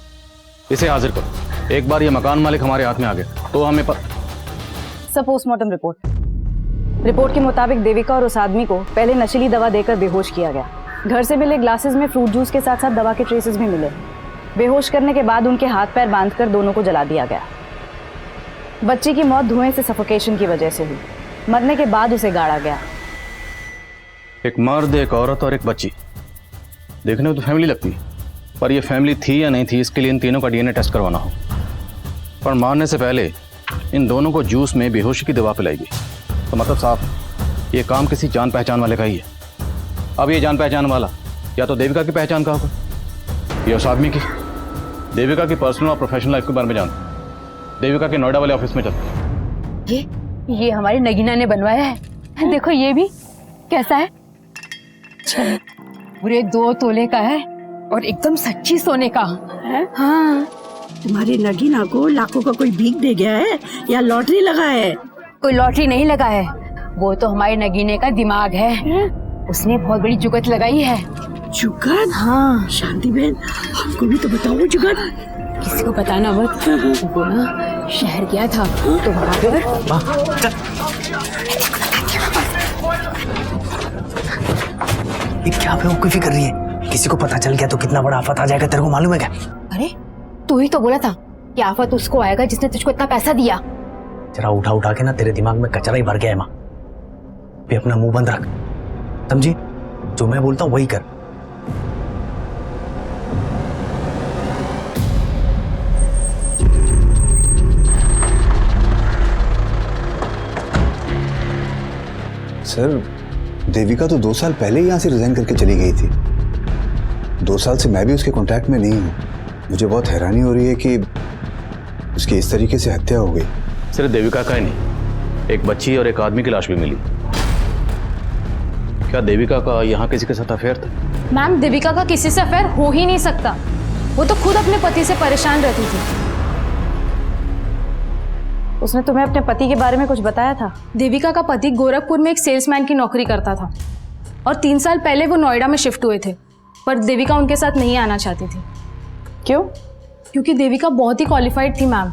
इसे हाजिर करो। एक बार ये मकान मालिक हमारे हाथ में आ गया तो हमें सर, पोस्टमार्टम रिपोर्ट के मुताबिक देविका और उस आदमी को पहले नशीली दवा देकर बेहोश किया गया। घर से मिले ग्लासेस में फ्रूट जूस के साथ साथ दवा के ट्रेसेस भी मिले। बेहोश करने के बाद उनके हाथ पैर बांधकर दोनों को जला दिया गया। बच्ची की मौत धुएं से सफोकेशन की वजह से हुई। मरने के बाद उसे गाड़ा गया। एक मर्द, एक औरत और एक बच्ची, देखने में तो फैमिली लगती है, पर ये फैमिली थी या नहीं थी इसके लिए इन तीनों का डीएनए टेस्ट करवाना हो। पर मारने से पहले इन दोनों को जूस में बेहोशी की दवा पिलाई गई, तो मतलब साफ ये काम किसी जान पहचान वाले का ही है। अब ये जान पहचान वाला या तो देविका की पहचान का होगा या उस आदमी की। देविका की पर्सनल और प्रोफेशनल लाइफ के बारे में जानते, देविका के नोएडा वाले ऑफिस में चलते। ये हमारी नगीना ने बनवाया है। देखो ये भी कैसा है। पूरे 2 तोले का है और एकदम सच्ची सोने का है। हाँ, तुम्हारी नगीना को लाखों का कोई भीख दे गया है या लॉटरी लगा है? कोई लॉटरी नहीं लगा है, वो तो हमारे नगीने का दिमाग है। उसने बहुत बड़ी जुगत लगाई है। जुगत? हाँ। शांति बहन, हमको भी तो बताओ जुगत। किसी को बताना मत। वो ना शहर गया था तो वहाँ पर क्या बेवकूफी कर रही है? किसी को पता चल गया तो कितना बड़ा आफत आ जाएगा, तेरे को मालूम है क्या? अरे तू ही तो बोला था कि आफत उसको आएगा जिसने तुझको इतना पैसा दिया। जरा उठा उठा के ना तेरे दिमाग में कचरा ही भर गया है माँ। भी अपना मुंह बंद रख, समझी? जो मैं बोलता हूँ वही कर। सर, देविका तो 2 साल पहले ही यहाँ से रिजाइन करके चली गई थी। 2 साल से मैं भी उसके कांटेक्ट में नहीं हूँ। मुझे बहुत हैरानी हो रही है कि उसकी इस तरीके से हत्या हो गई। सिर्फ देविका का ही नहीं, एक बच्ची और एक आदमी की लाश भी मिली। क्या देविका का यहाँ किसी के साथ अफेयर था? मैम, देविका का किसी से अफेयर हो ही नहीं सकता। वो तो खुद अपने पति से परेशान रहती थी। उसने तुम्हें अपने पति के बारे में कुछ बताया था? देविका का पति गोरखपुर में एक सेल्समैन की नौकरी करता था और 3 साल पहले वो नोएडा में शिफ्ट हुए थे, पर देविका उनके साथ नहीं आना चाहती थी। क्यों? क्योंकि देविका बहुत ही क्वालिफाइड थी मैम,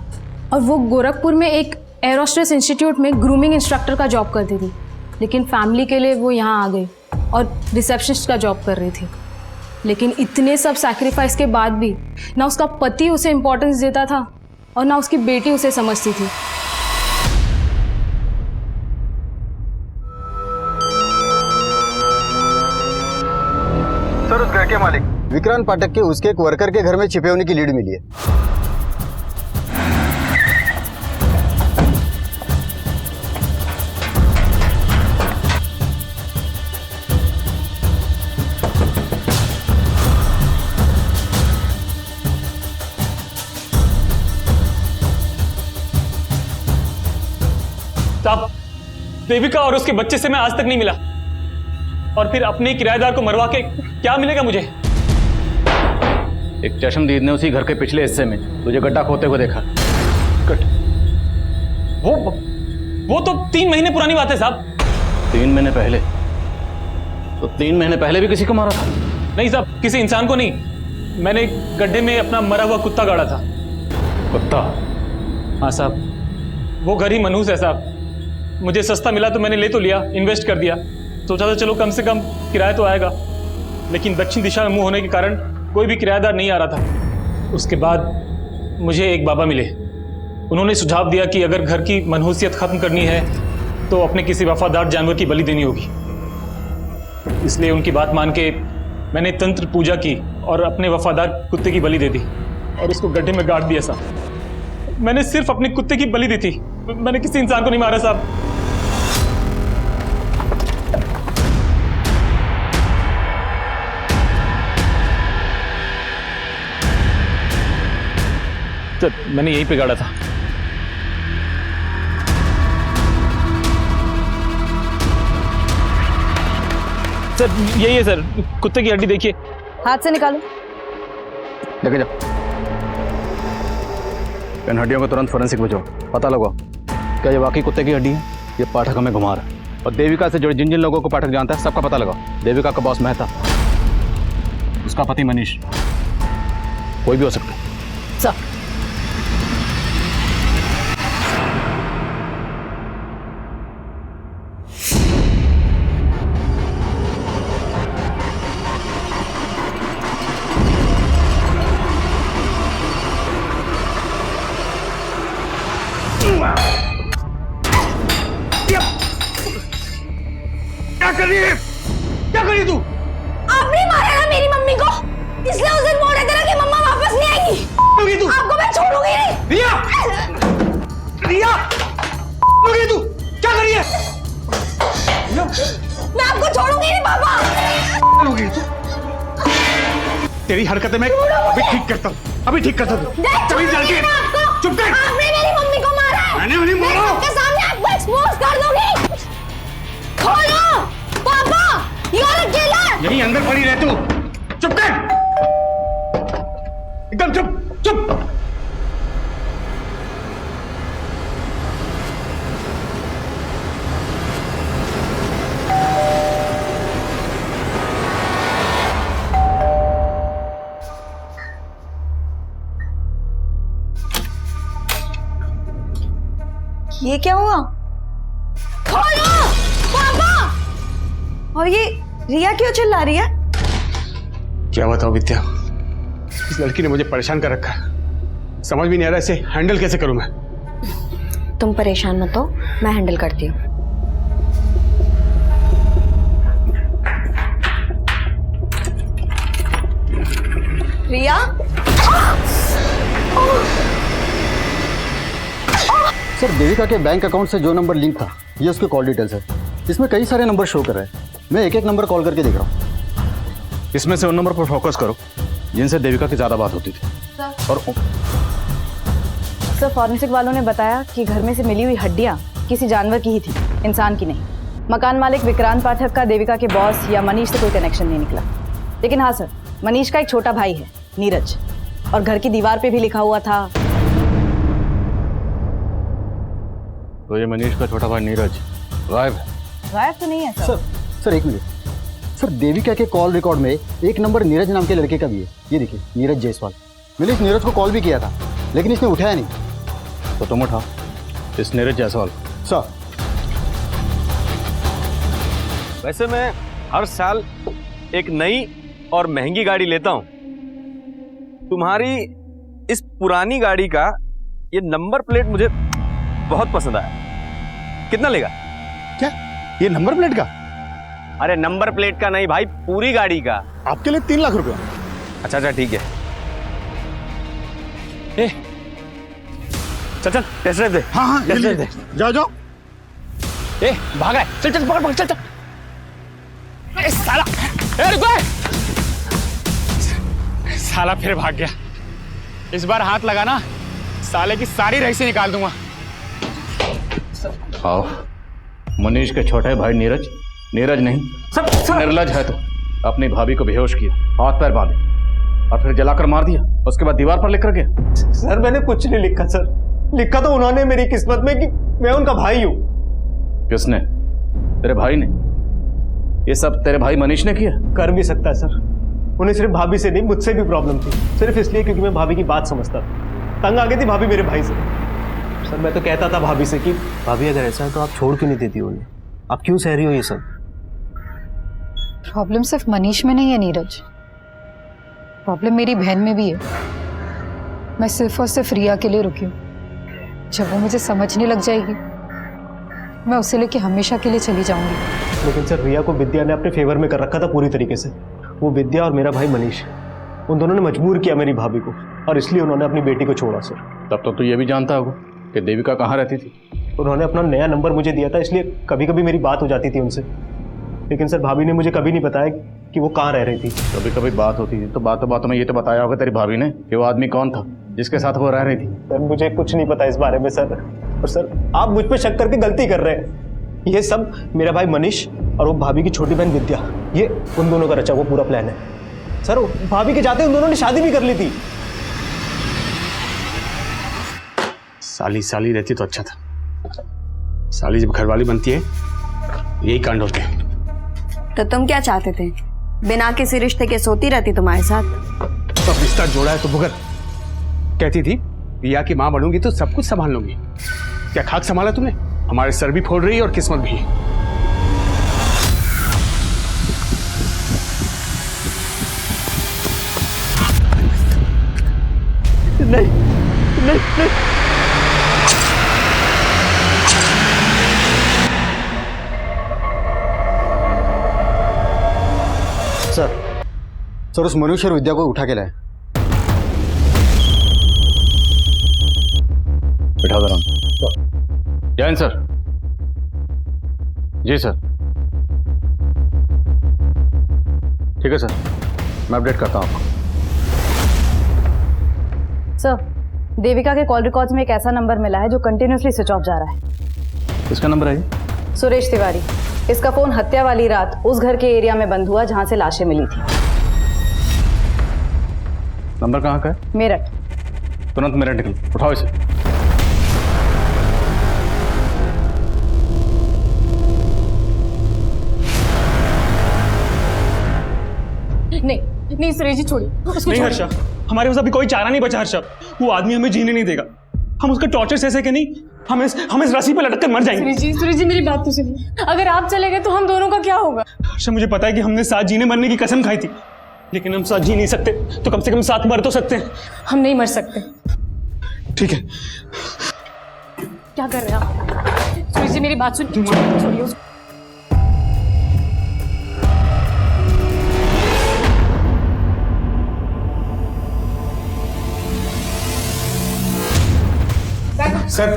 और वो गोरखपुर में एक एरोस्ट्रेस इंस्टीट्यूट में ग्रूमिंग इंस्ट्रक्टर का जॉब करती थी। लेकिन फैमिली के लिए वो यहाँ आ गई और रिसेप्शनिस्ट का जॉब कर रही थी। लेकिन इतने सब सैक्रिफाइस के बाद भी ना उसका पति उसे इम्पोर्टेंस देता था और ना उसकी बेटी उसे समझती थी। सर, उस घर के मालिक विक्रांत पाठक के उसके एक वर्कर के घर में छिपे होने की लीड मिली है। साहब, देविका और उसके बच्चे से मैं आज तक नहीं मिला, और फिर अपने किराएदार को मरवा के क्या मिलेगा मुझे? एक चश्मदीद ने उसी घर के पिछले हिस्से में तुझे गड्ढा खोदते हुए देखा। वो तो 3 महीने पुरानी बात है साहब। 3 महीने पहले? तो 3 महीने पहले भी किसी को मारा था? नहीं साहब, किसी इंसान को नहीं। मैंने गड्ढे में अपना मरा हुआ कुत्ता गाड़ा था। कुत्ता? हाँ साहब, वो घर ही मनहूस है साहब। मुझे सस्ता मिला तो मैंने ले तो लिया, इन्वेस्ट कर दिया। सोचा था चलो कम से कम किराया तो आएगा, लेकिन दक्षिण दिशा में मुंह होने के कारण कोई भी किराएदार नहीं आ रहा था। उसके बाद मुझे एक बाबा मिले। उन्होंने सुझाव दिया कि अगर घर की मनहूसियत खत्म करनी है तो अपने किसी वफादार जानवर की बलि देनी होगी। इसलिए उनकी बात मान के मैंने तंत्र पूजा की और अपने वफादार कुत्ते की बलि दे दी और उसको गड्ढे में गाड़ दिया साहब। मैंने सिर्फ अपने कुत्ते की बलि दी थी, मैंने किसी इंसान को नहीं मारा साहब। सर, मैंने यहीं पे गाड़ा था। सर, यही है सर, कुत्ते की हड्डी देखिए। हाथ से निकालो। लेके जाओ। इन हड्डियों को तुरंत फोरेंसिक भेजो, पता लगाओ क्या ये वाकई कुत्ते की हड्डी है, ये पाठक हमें घुमा रहा है। और देविका से जुड़े जिन जिन लोगों को पाठक जानता है सबका पता लगाओ। देविका का बॉस मेहता, उसका पति मनीष, कोई भी हो सकता है। सर, क्या करी तू? आपने मारा ना मेरी मम्मी को, इसलिए उस दिन बोल रहे थे ना कि मम्मा वापस नहीं आएगी। तू आपको मैं छोड़ूंगी नहीं। रिया, रिया, तू क्या करी है? मैं आपको छोड़ूंगी नहीं पापा। तेरी हरकतें मैं अभी ठीक करता हूँ, अभी ठीक करता हूँ। चुप कर। आपने मेरी मम्मी को मारा है। मैंने नहीं मारा। आपके सामने आपको एक्सपोज कर दूंगी। खोलो पापा, यू आर अ किलर। यहीं अंदर पड़ी रह तू। चुप कर, एकदम चुप चुप। ये क्या हुआ? खोलो पापा! और ये रिया क्यों चिल्ला रही है? क्या बताऊं विद्या, इस लड़की ने मुझे परेशान कर रखा है। समझ भी नहीं आ रहा इसे हैंडल कैसे करूं मैं। तुम परेशान मत हो, मैं हैंडल करती हूँ। रिया? सर, देविका के बैंक अकाउंट से जो नंबर लिंक था, ये उसके कॉल डिटेल्स है। इसमें कई सारे नंबर शो कर रहे हैं। मैं एक एक नंबर कॉल करके देख रहा हूँ। इसमें से उन नंबर पर फोकस करो जिनसे देविका की ज्यादा बात होती थी। और सर, फॉरेंसिक वालों ने बताया कि घर में से मिली हुई हड्डियां किसी जानवर की ही थी, इंसान की नहीं। मकान मालिक विक्रांत पाठक का देविका के बॉस या मनीष से कोई कनेक्शन नहीं निकला। लेकिन हाँ सर, मनीष का एक छोटा भाई है, नीरज, और घर की दीवार पे भी लिखा हुआ था। तो ये मनीष का छोटा भाई नीरज गायब है? गायब तो नहीं है सर। सर एक मिनट सर, देविका के कॉल रिकॉर्ड में एक नंबर नीरज नाम के लड़के का भी है। ये देखिए, नीरज जायसवाल। मैंने इस नीरज को कॉल भी किया था, लेकिन इसने उठाया नहीं। तो तुम उठाओ इस नीरज जायसवाल। सर, वैसे मैं हर साल एक नई और महंगी गाड़ी लेता हूं। तुम्हारी इस पुरानी गाड़ी का ये नंबर प्लेट मुझे बहुत पसंद आया। कितना लेगा? क्या ये नंबर प्लेट का? अरे नंबर प्लेट का नहीं भाई, पूरी गाड़ी का। आपके लिए 3 लाख रुपया। अच्छा अच्छा ठीक है। ए, चल चल टेस्ट ड्राइव दे। हाँ हाँ टेस्ट ड्राइव दे। जाओ जाओ। ए भाग रहा है, चल चल पकड़ पकड़ चल चल। ए साला, ए रुको! साला फिर भाग गया। इस बार हाथ लगाना, साले की सारी रईसी निकाल दूंगा। आओ, मनीष के छोटे भाई नीरज, नीरज नहीं निर्लज है तो अपनी भाभी को बेहोश किया, हाथ पैर बांधे और फिर जलाकर मार दिया। उसके बाद दीवार पर लिख कर गया। सर मैंने कुछ नहीं लिखा सर। लिखा तो उन्होंने मेरी किस्मत में कि मैं उनका भाई हूँ। किसने? तेरे भाई ने? ये सब तेरे भाई मनीष ने किया? कर भी सकता है सर। उन्हें सिर्फ भाभी से नहीं, मुझसे भी प्रॉब्लम थी, सिर्फ इसलिए क्योंकि मैं भाभी की बात समझता था। तंग आ गई थी भाभी मेरे भाई से। सर मैं तो कहता था भाभी से कि भाभी अगर ऐसा है तो आप छोड़ क्यों नहीं देती उन्हें, आप क्यों सह रही हो ये सब? प्रॉब्लम सिर्फ मनीष में नहीं है नीरज, प्रॉब्लम मेरी बहन में भी है। मैं सिर्फ और सिर्फ रिया के लिए रुकी हूँ। जब वो मुझे समझने लग जाएगी, मैं उसे लेके हमेशा के लिए चली जाऊंगी। लेकिन सर रिया को विद्या ने अपने फेवर में कर रखा था पूरी तरीके से। वो विद्या और मेरा भाई मनीष, उन दोनों ने मजबूर किया मेरी भाभी को, और इसलिए उन्होंने अपनी बेटी को छोड़ा सर। तब तो तू ये भी जानता होगा कि देविका कहाँ रहती थी? उन्होंने अपना नया नंबर मुझे दिया था, इसलिए कभी कभी मेरी बात हो जाती थी उनसे। लेकिन सर भाभी ने मुझे कभी नहीं बताया कि वो कहाँ रह रही थी। कभी कभी बात होती थी तो बातों में ये तो बताया होगा तेरी भाभी ने कि वो आदमी कौन था जिसके साथ वो रह रही थी। सर मुझे कुछ नहीं पता इस बारे में सर। और सर आप मुझ पर शक करके गलती कर रहे हैं। ये सब मेरा भाई मनीष और वो भाभी की छोटी बहन विद्या, ये उन दोनों का रचा हुआ पूरा प्लान है सर। भाभी के जाते उन दोनों ने शादी भी कर ली थी। साली साली रहती तो अच्छा था। साली जब घरवाली बनती है यही कांड होते हैं। तो तुम क्या चाहते थे? बिना किसी रिश्ते के सोती रहती तुम्हारे साथ? तो रिश्ता जोड़ा है तो भुगत। कहती थी रिया की मां बनूंगी तो सब कुछ संभाल लूंगी। क्या खाक संभाला तुमने? हमारे सर भी फोड़ रही है और किस्मत भी। नहीं नहीं नहीं। सर उस मनुष्य और विद्या को उठा के लाए। बिठा दो राम। जैन सर। जी सर। ठीक है सर, मैं अपडेट करता हूँ आपको। सर, देविका के कॉल रिकॉर्ड्स में एक ऐसा नंबर मिला है जो कंटिन्यूसली स्विच ऑफ जा रहा है। किसका नंबर है? सुरेश तिवारी। इसका फोन हत्या वाली रात उस घर के एरिया में बंद हुआ जहां से लाशें मिली थी। नंबर कहाँ का है? मेरठ। तुरंत मेरठ निकल, उठाओ इसे। नहीं सुरेश जी छोड़िए उसको। नहीं हर्षा, हमारे पास अभी कोई चारा नहीं बचा हर्षा। वो आदमी हमें जीने नहीं देगा। हम उसका टॉर्चर सह के नहीं, हम इस रस्सी पे लटक कर मर जाएंगे। सुरेश जी मेरी बात तो सुनिए। अगर आप चले गए तो हम दोनों का क्या होगा? हर्षा मुझे पता है कि हमने साथ जीने मरने की कसम खाई थी, लेकिन हम साथ जी नहीं सकते तो कम से कम साथ मर तो सकते हैं। हम नहीं मर सकते। ठीक है। क्या कर रहे हैं आप? सुरेश जी मेरी बात सुनिए, छोड़िए उसको। सर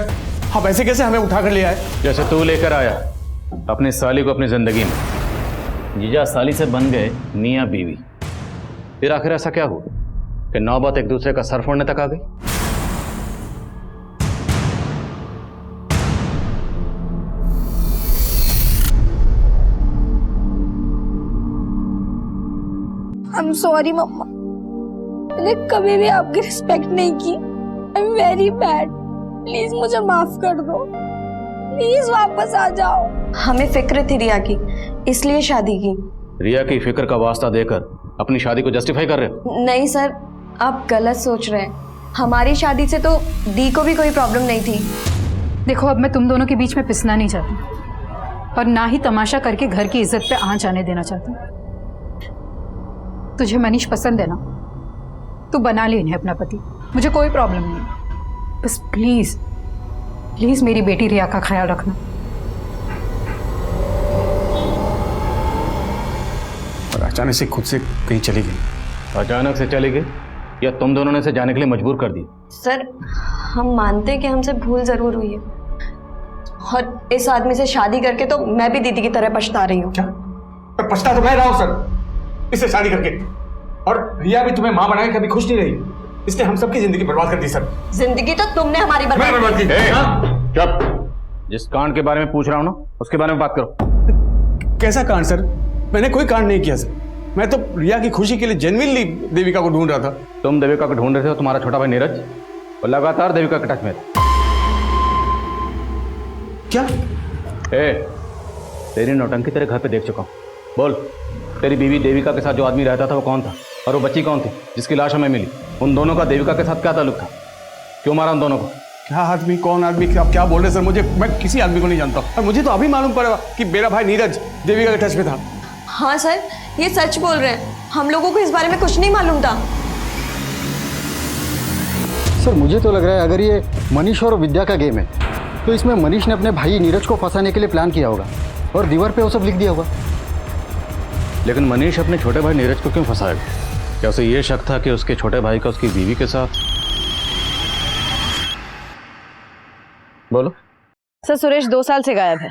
आप ऐसे कैसे हमें उठा कर ले आए? जैसे तू लेकर आया अपनी साली को अपनी जिंदगी में। जीजा साली से बन गए मियाँ बीवी। फिर आखिर ऐसा क्या हुआ कि नौबत एक दूसरे का सर फोड़ने तक आ गई? आई एम सॉरी मम्मा, मैंने कभी भी आपकी रिस्पेक्ट नहीं की। I am very bad. Please मुझे माफ कर दो, प्लीज वापस आ जाओ। हमें फिक्र थी रिया की, इसलिए शादी की। रिया की फिक्र का वास्ता देकर अपनी शादी को जस्टिफाई कर रहे हो? नहीं सर, आप गलत सोच रहे हैं। हमारी शादी से तो दी को भी कोई प्रॉब्लम नहीं थी। देखो अब मैं तुम दोनों के बीच में पिसना नहीं चाहती और ना ही तमाशा करके घर की इज्जत पे आंच आने देना चाहती। तुझे मनीष पसंद है ना, तू बना ले इन्हें अपना पति, मुझे कोई प्रॉब्लम नहीं है। बस प्लीज प्लीज मेरी बेटी रिया का ख्याल रखना। और अचानक से खुद से कहीं चली गई। अचानक से चली गई या तुम दोनों ने इसे जाने के लिए मजबूर कर दिया? सर हम मानते हैं कि हमसे भूल जरूर हुई है, और इस आदमी से शादी करके तो मैं भी दीदी की तरह पछता रही हूँ। क्या? पछता तो मैं रहा हूँ सर इससे शादी करके, और रिया भी तुम्हें माँ बनाए कभी खुश नहीं रही। इसने हम सबकी जिंदगी बर्बाद कर दी सर। जिंदगी तो तुमने हमारी बर्बाद की। चुप। जिस कांड के बारे में पूछ रहा हूँ ना उसके बारे में बात करो। कैसा कांड सर? मैंने कोई कांड नहीं किया सर। मैं तो रिया की खुशी के लिए जेन्युइनली देविका को ढूंढ रहा था। तुम देविका को ढूंढ रहे थे, तुम्हारा छोटा भाई नीरज और लगातार देविका के टच में था। क्या? तेरी नौटंकी तेरे घर पे देख चुका हूँ। बोल, तेरी बीवी देविका के साथ जो आदमी रहता था वो कौन था, और वो बच्ची कौन थी जिसकी लाश हमें मिली? उन दोनों का देविका के साथ क्या ताल्लुक था? क्यों मारा उन दोनों को? क्या आदमी, कौन आदमी, आप क्या बोल रहे सर? मैं किसी आदमी को नहीं जानता, और मुझे तो अभी मालूम पड़ा कि मेरा भाई नीरज देविका के टच में था। हाँ सर, ये सच बोल रहे हैं। हम लोगों को इस बारे में कुछ नहीं मालूम था। सर मुझे तो लग रहा है अगर ये मनीष और विद्या का गेम है तो इसमें मनीष ने अपने भाई नीरज को फंसाने के लिए प्लान किया होगा और दीवार पे वो सब लिख दिया होगा। लेकिन मनीष अपने छोटे भाई नीरज को क्यों फंसाएगा? क्या उसे ये शक था कि उसके छोटे भाई का उसकी बीवी के साथ? बोलो। सर सुरेश 2 साल से गायब है।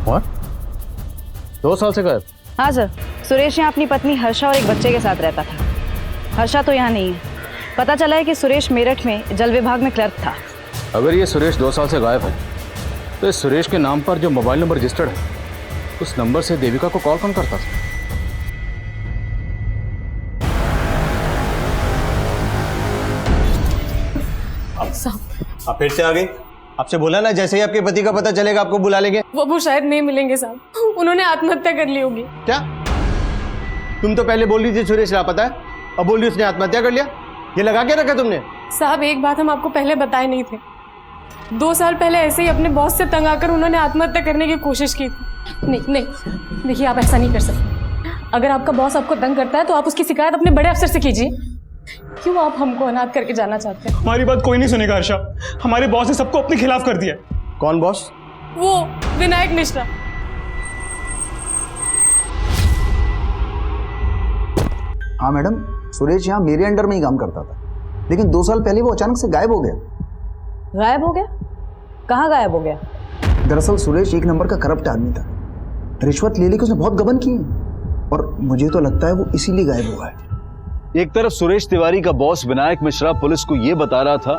और 2 साल से गायब? हाँ सर, सुरेश यहाँ अपनी पत्नी हर्षा और एक बच्चे के साथ रहता था। हर्षा तो यहाँ नहीं है। पता चला है कि सुरेश मेरठ में जल विभाग में क्लर्क था। अगर ये सुरेश 2 साल से गायब है तो इस सुरेश के नाम पर जो मोबाइल नंबर रजिस्टर्ड है उस नंबर से देविका को कॉल कौन करता था? आप फिर से आ गई? आपसे बोला ना जैसे ही आपके पति का पता चलेगा आपको बुला लेंगे। वो शायद नहीं मिलेंगे साहब, उन्होंने आत्महत्या कर ली होगी। क्या? तुम तो पहले बोल रही थी सुरेश लापता है, अब बोल रही उसने आत्महत्या कर लिया। ये लगा के रखा तुमने? साहब एक बात हम आपको पहले बताए नहीं थे। 2 साल पहले ऐसे ही अपने बॉस से तंग आकर उन्होंने आत्महत्या करने की कोशिश की थी। नहीं देखिए, आप ऐसा नहीं कर सकते। अगर आपका बॉस आपको तंग करता है तो आप उसकी शिकायत अपने बड़े अफसर से कीजिए। क्यों आप हमको अनाथ करके जाना चाहते हैं? हमारी बात कोई नहीं सुनेगा हर्षा। हमारे बॉस ने सबको अपने खिलाफ कर दिया। कौन बॉस? वो विनायक मिश्रा। हाँ मैडम, सुरेश यहाँ मेरे अंडर में ही काम करता था, लेकिन 2 साल पहले वो अचानक से गायब हो गया। गायब हो गया? कहाँ गायब हो गया? दरअसल सुरेश एक नंबर का करप्ट आदमी था। रिश्वत ले लेके उसने बहुत गबन की और मुझे तो लगता है वो इसीलिए गायब हुआ है। एक तरफ सुरेश तिवारी का बॉस विनायक मिश्रा पुलिस को यह बता रहा था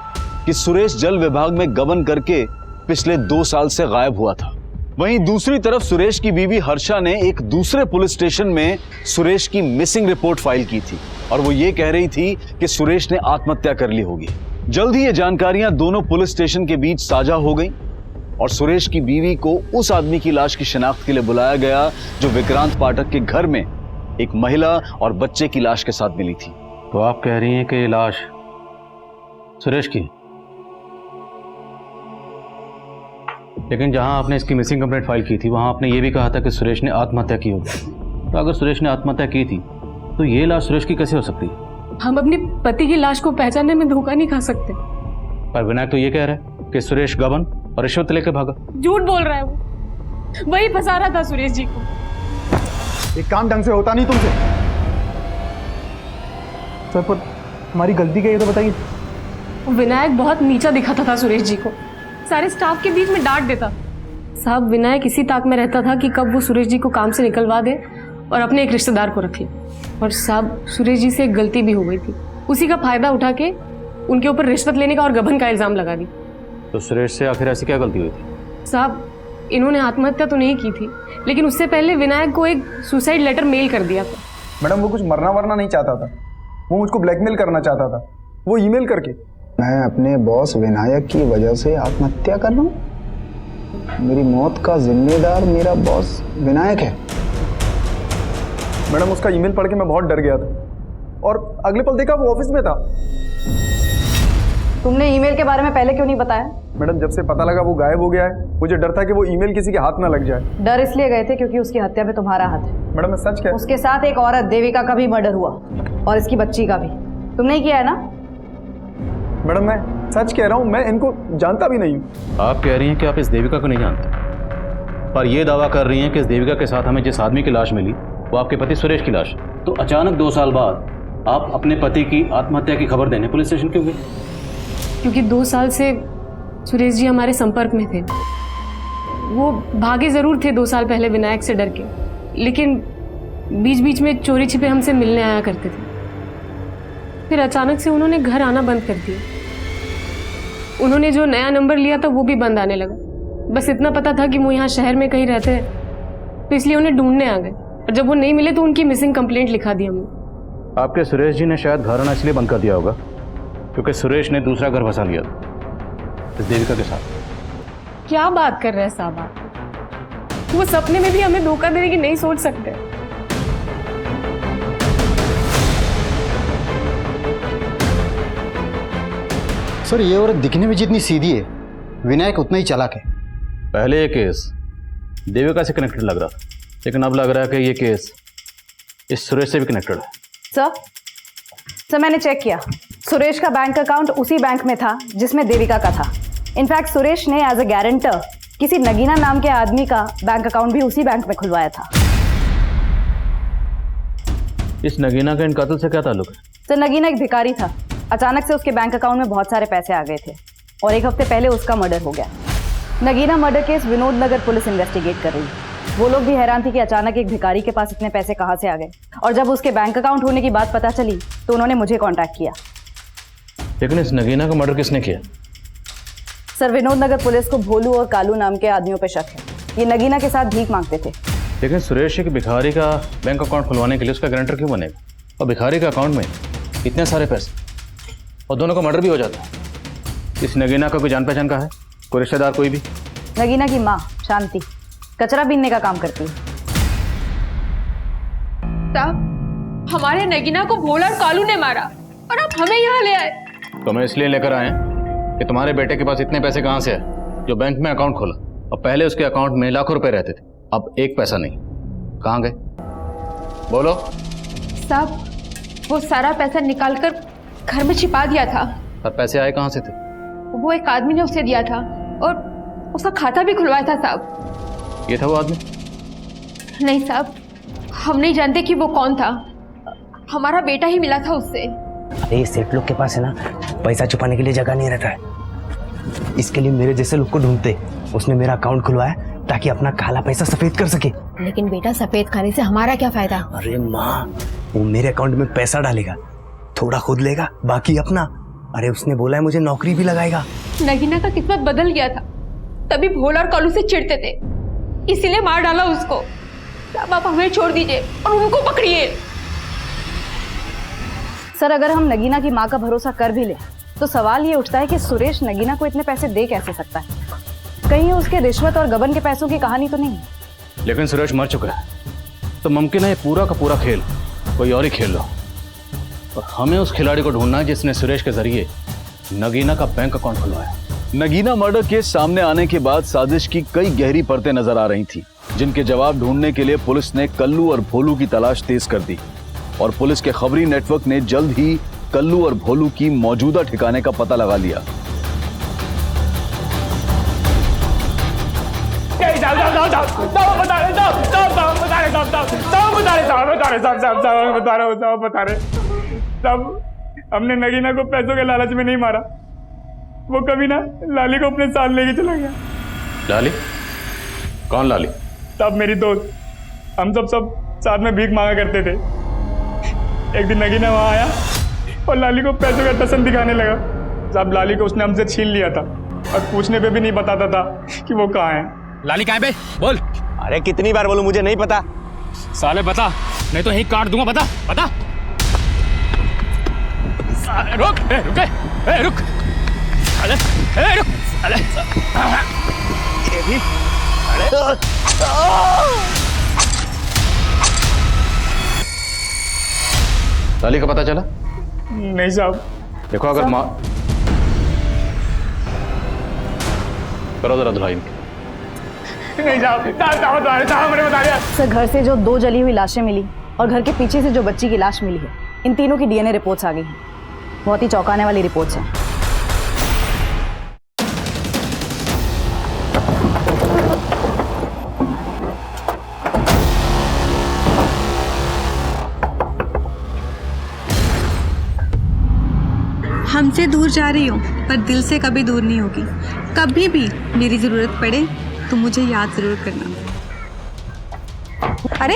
कि सुरेश जल विभाग में गबन करके पिछले 2 साल से गायब हुआ था। वहीं दूसरी तरफ सुरेश की बीवी हर्षा ने एक दूसरे पुलिस स्टेशन में सुरेश की मिसिंग रिपोर्ट फाइल की थी और वो ये कह रही थी कि सुरेश ने आत्महत्या कर ली होगी। जल्द ही ये जानकारियां दोनों पुलिस स्टेशन के बीच साझा हो गई और सुरेश की बीवी को उस आदमी की लाश की शिनाख्त के लिए बुलाया गया जो विक्रांत पाठक के घर में एक महिला और बच्चे की लाश के साथ मिली थी। तो आप कह रही हैं कि ये लाश सुरेश की, लेकिन जहां आपने इसकी मिसिंग कंप्लेंट फाइल की थी वहां आपने ये भी कहा था कि सुरेश ने आत्महत्या की होगी। तो अगर सुरेश ने आत्महत्या की थी तो ये लाश सुरेश की कैसे हो सकती है? हम अपने पति की लाश को पहचानने में धोखा नहीं खा सकते। पर विनायक तो ये कह रहा है कि सुरेश गबन और रिश्वत लेकर भागा। झूठ बोल रहा है वो, वही फंसा रहा था सुरेश जी को। एक काम ढंग से होता नहीं तुमसे। सर पर हमारी गलती क्या है तो बताइए। विनायक बहुत नीचा दिखाता था सुरेश जी को, सारे स्टाफ के बीच में डांट देता। साहब विनायक इसी ताक में रहता था कि कब वो सुरेश जी को काम से निकलवा दे और अपने एक रिश्तेदार को रख ले। और साहब सुरेश जी से एक गलती भी हो गई थी, उसी का फायदा उठा के उनके ऊपर रिश्वत लेने का और गबन का इल्जाम लगा दी। तो सुरेश से आखिर ऐसी क्या गलती हुई थी? साहब इन्होंने आत्महत्या तो नहीं की थी, लेकिन उससे पहले विनायक को एक सुसाइड लेटर मेल कर दिया था। मैडम वो कुछ मरना वरना नहीं चाहता था, वो मुझको ब्लैकमेल करना चाहता था, वो ईमेल करके। मैं अपने बॉस विनायक की वजह से आत्महत्या कर रहा हूँ? मेरी मौत का जिम्मेदार मेरा बॉस विनायक है। मैडम उसका ईमेल पढ़ के मैं बहुत डर गया था और अगले पल देखा वो ऑफिस में था। तुमने ईमेल के बारे में पहले क्यों नहीं बताया? मैडम जब से पता लगा वो गायब हो गया है, मुझे डर था कि वो ईमेल किसी के हाथ में लग जाए। डर इसलिए गए थे क्योंकि उसकी हत्या में तुम्हारा हाथ है। मैडम मैं सच कह, उसके साथ एक औरत देविका का भी मर्डर हुआ और इसकी बच्ची का भी। तुमने ही किया है ना? मैडम मैं सच कह रहा हूँ, मैं इनको जानता भी नहीं हूँ। आप कह रही हैं कि आप इस देविका को नहीं जानते, पर यह दावा कर रही हैं कि इस देविका के साथ हमें जिस आदमी की लाश मिली वो आपके पति सुरेश की लाश। तो अचानक 2 साल बाद आप अपने पति की आत्महत्या की खबर देने पुलिस स्टेशन क्यों गए? क्योंकि 2 साल से सुरेश जी हमारे संपर्क में थे। वो भागे जरूर थे 2 साल पहले विनायक से डर के, लेकिन बीच बीच में चोरी छिपे हमसे मिलने आया करते थे। फिर अचानक से उन्होंने घर आना बंद कर दिया। उन्होंने जो नया नंबर लिया था वो भी बंद आने लगा। बस इतना पता था कि वो यहाँ शहर में कहीं रहते हैं, तो इसलिए उन्हें ढूंढने आ गए। और जब वो नहीं मिले तो उनकी मिसिंग कंप्लेंट लिखा दी हमने। आपके सुरेश जी ने शायद घर आना इसलिए बंद कर दिया होगा क्योंकि सुरेश ने दूसरा घर बसा लिया था इस देविका के साथ। क्या बात कर रहे हैं साहब आप? वो सपने में भी हमें धोखा देने की नहीं सोच सकते। सर ये औरत दिखने में जितनी सीधी है, विनायक उतना ही चालाक है। पहले ये केस देविका से कनेक्टेड लग रहा था, लेकिन अब लग रहा है कि ये केस इस सुरेश से भी कनेक्टेड है। सर मैंने चेक किया, सुरेश का बैंक अकाउंट उसी बैंक में था जिसमें देविका का था। इनफैक्ट सुरेश ने एज अ गारंटर किसी नगीना नाम के आदमी का बैंक अकाउंट भी उसी बैंक में खुलवाया था। इस नगीना का इन कत्ल से क्या ताल्लुक है? सर नगीना एक भिखारी था, अचानक से उसके बैंक अकाउंट में बहुत सारे पैसे आ गए थे और 1 हफ्ते पहले उसका मर्डर हो गया। नगीना मर्डर केस विनोद नगर पुलिस इन्वेस्टिगेट कर रही है। वो लोग भी हैरान थे कि अचानक एक भिखारी के पास इतने पैसे कहाँ से आ गए, और जब उसके बैंक अकाउंट होने की बात पता चली तो उन्होंने मुझे कांटेक्ट किया। लेकिन इस नगीना का मर्डर किसने किया? सर विनोद नगर पुलिस को भोलू और कालू नाम के आदमियों पर शक है। ये नगीना के साथ भीख मांगते थे। लेकिन सुरेश एक भिखारी का बैंक अकाउंट खुलवाने के लिए उसका गारंटर क्यों बनेगा? और भिखारी के अकाउंट में इतने सारे पैसे और दोनों का मर्डर भी हो जाता है। इस नगीना का कोई जान पहचान का है, कोई रिश्तेदार कोई भी? नगीना की माँ शांति कचरा बीनने का काम करती है। साहब हमारे नगीना को भोला और कालू ने मारा और आप हमें यहाँ ले आए। तो मैं इसलिए लेकर आए कि तुम्हारे बेटे के पास इतने पैसे कहाँ से आए जो बैंक में अकाउंट खोला, और पहले उसके अकाउंट में लाखों रुपए रहते थे, अब 1 पैसा नहीं। कहाँ गए बोलो? साहब वो सारा पैसा निकालकर घर में छिपा दिया था। पर पैसे आए कहाँ से थे? वो एक आदमी ने उसे दिया था और उसका खाता भी खुलवाया था साहब। ये था वो आदमी? नहीं साहब, हम नहीं जानते कि वो कौन था। हमारा बेटा ही मिला था उससे। अरे ये सेठ लोग के पास है ना, पैसा छुपाने के लिए जगह नहीं रहता है, इसके लिए मेरे जैसे लोग को ढूंढते। उसने मेरा अकाउंट खुलवाया ताकि अपना काला पैसा सफेद कर सके। लेकिन बेटा सफेद खाने से हमारा क्या फायदा? अरे माँ, वो मेरे अकाउंट में पैसा डालेगा, थोड़ा खुद लेगा, बाकी अपना। अरे उसने बोला है मुझे नौकरी भी लगाएगा। नगीना का किस्मत बदल गया था। तभी भोला और कलू से चिढ़ते थे, इसीलिए मार डाला उसको। अब आप हमें छोड़ दीजिए और उनको पकड़िए। सर, अगर हम नगीना की माँ का भरोसा कर भी ले तो सवाल ये उठता है कि सुरेश नगीना को इतने पैसे दे कैसे सकता है? कहीं उसके रिश्वत और गबन के पैसों की कहानी तो नहीं? लेकिन सुरेश मर चुका है, तो मुमकिन है ये पूरा का पूरा खेल कोई और ही खेल रहा हो। और हमें उस खिलाड़ी को ढूंढना है जिसने सुरेश के जरिए नगीना का बैंक अकाउंट खुलवाया। नगीना मर्डर केस सामने आने के बाद साजिश की कई गहरी परतें नजर आ रही थी, जिनके जवाब ढूंढने के लिए पुलिस ने कल्लू और भोलू की तलाश तेज कर दी। और पुलिस के खबरी नेटवर्क ने जल्द ही कल्लू और भोलू की मौजूदा ठिकाने का पता लगा लिया। हमने नगीना को पैसों के लालच में नहीं मारा, वो कभी ना लाली को अपने साथ लेके चला गया। लाली? कौन लाली? तब मेरी दोस्त, हम सब साथ में भीख मांगा करते थे। एक दिन नगीना वहां आया और लाली को पैसों का टसन दिखाने लगा। साहब, लाली को उसने हमसे छीन लिया था और पूछने पे भी नहीं बताता था कि वो कहाँ है। लाली कहाँ पे? बोल। अरे कितनी बार बोलूं, मुझे नहीं पता। साले बता, नहीं तो यहीं काट दूंगा। बता बता। साले रुक, रुक। अरे रुक, अरे ये भी। लाली का पता चला? नहीं साहब। देखो, अगर माँ करो जरा धुलाई। नहीं साहब, मैंने बता दिया। सर, घर से जो 2 जली हुई लाशें मिली और घर के पीछे से जो बच्ची की लाश मिली है, इन तीनों की डीएनए रिपोर्ट्स आ गई हैं। बहुत ही चौंकाने वाली रिपोर्ट्स हैं। हमसे दूर जा रही हो पर दिल से कभी दूर नहीं होगी। कभी भी मेरी जरूरत पड़े तो मुझे याद जरूर करना। अरे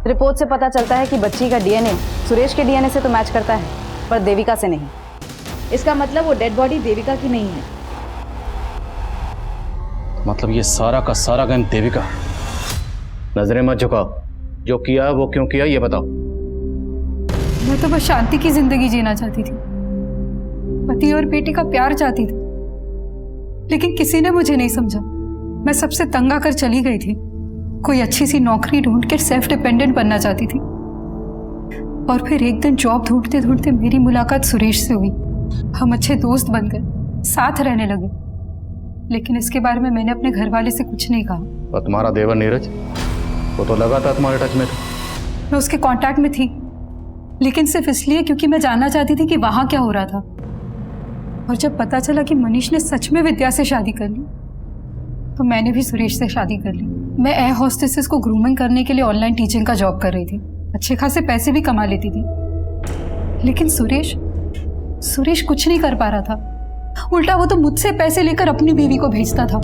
रिपोर्ट से पता चलता है कि बच्ची का डीएनए सुरेश के डीएनए से तो मैच करता है, पर देविका से नहीं। इसका मतलब वो डेड बॉडी देविका की नहीं है। मतलब ये सारा का सारा गेम देविका। नजरें मत झुकाओ, जो किया वो क्यों किया ये बताओ। मैं तो बस शांति की जिंदगी जीना चाहती थी, पति और बेटी का प्यार चाहती थी, लेकिन किसी ने मुझे नहीं समझा। मैं सबसे तंग आकर चली गई थी। कोई अच्छी सी नौकरी ढूंढ कर सेल्फ डिपेंडेंट बनना चाहती थी। और फिर एक दिन जॉब ढूंढते ढूंढते मेरी मुलाकात सुरेश से हुई। हम अच्छे दोस्त बन गए, साथ रहने लगे। लेकिन इसके बारे में मैंने अपने घर वाले से कुछ नहीं कहा। और तुम्हारा देवर नीरज, वो तो लगातार तुम्हारे टच में था। मैं उसके कांटेक्ट में थी, लेकिन सिर्फ इसलिए क्योंकि मैं जानना चाहती थी कि वहां क्या हो रहा था। और जब पता चला कि मनीष ने सच में विद्या से शादी कर ली, तो मैंने भी सुरेश से शादी कर ली। मैं एयर होस्टेसेस को ग्रूमिंग करने के लिए ऑनलाइन टीचिंग का जॉब कर रही थी। अच्छे खासे पैसे भी कमा लेती थी। लेकिन सुरेश कुछ नहीं कर पा रहा था। उल्टा वो तो मुझसे पैसे लेकर अपनी बीवी को भेजता था।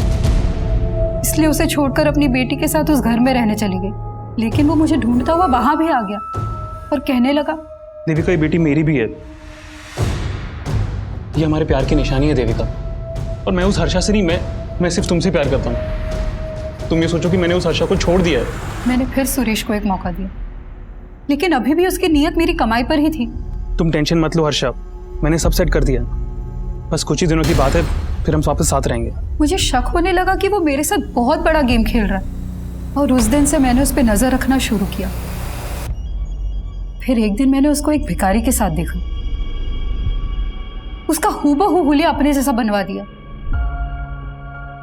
इसलिए उसे छोड़कर अपनी बेटी के साथ उस घर में रहने चली गई। लेकिन वो मुझे ढूंढता हुआ वहां भी आ गया और कहने लगा, देविका ये बेटी मेरी भी है। ये हमारे प्यार की निशानी है देविका। और मैं उस हर्षा से नहीं, मैं सिर्फ तुमसे प्यार करता हूँ। तुम ये सोचो कि मैंने उस हर्षा को छोड़ दिया है। मैंने फिर सुरेश को एक मौका दिया, लेकिन अभी भी उसकी नीयत मेरी कमाई पर ही थी। तुम टेंशन मत लो हर्षा, मैंने सब सेट कर दिया। बस कुछ ही दिनों की बात है, फिर हम वापस साथ रहेंगे। मुझे शक होने लगा कि वो मेरे साथ बहुत बड़ा गेम खेल रहा है। और उस दिन से मैंने उस पर नजर रखना शुरू किया। फिर एक दिन मैंने उसको एक भिखारी के साथ देखा। उसका हूबहू हुलिया अपने जैसा बनवा दिया।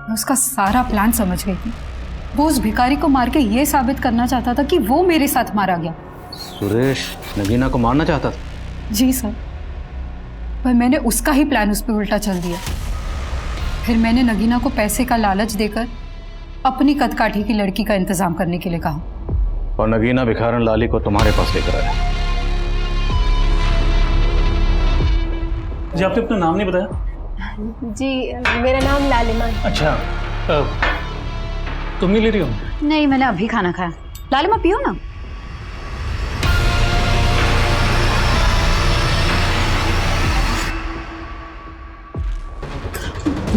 मैं उसका सारा प्लान समझ गई थी। वो उस भिखारी को मार के ये साबित करना चाहता था कि वो मेरे साथ मारा गया। सुरेश नगीना को मारना चाहता था? जी सर, पर मैंने उसका ही प्लान उस पर उल्टा चल दिया। फिर मैंने नगीना को पैसे का लालच देकर अपनी कदकाठी की लड़की का इंतजाम करने के लिए कहा। और नगीना भिखारन लाली को तुम्हारे पास लेकर आया। जी आपने अपना नाम नहीं बताया? जी मेरा नाम लालिमा है। अच्छा, तुम नहीं ले रही हो? नहीं, मैंने अभी खाना खाया। लालिमा पियो ना।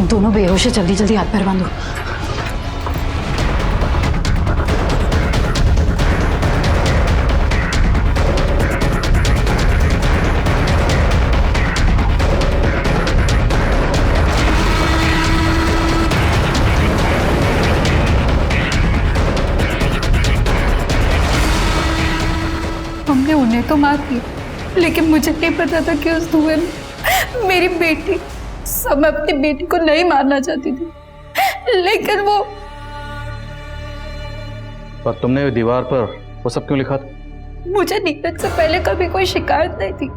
दोनों बेहोश है, जल्दी जल्दी हाथ पैर बांधो। हमने उन्हें तो मार दिया, लेकिन मुझे नहीं पता था कि उस धुएं में मेरी बेटी। सब मैं अपनी बेटी को नहीं मारना चाहती थी, लेकिन वो। पर तुमने दीवार पर वो सब क्यों लिखा था? मुझे नीरज से पहले कभी कोई शिकायत नहीं थी,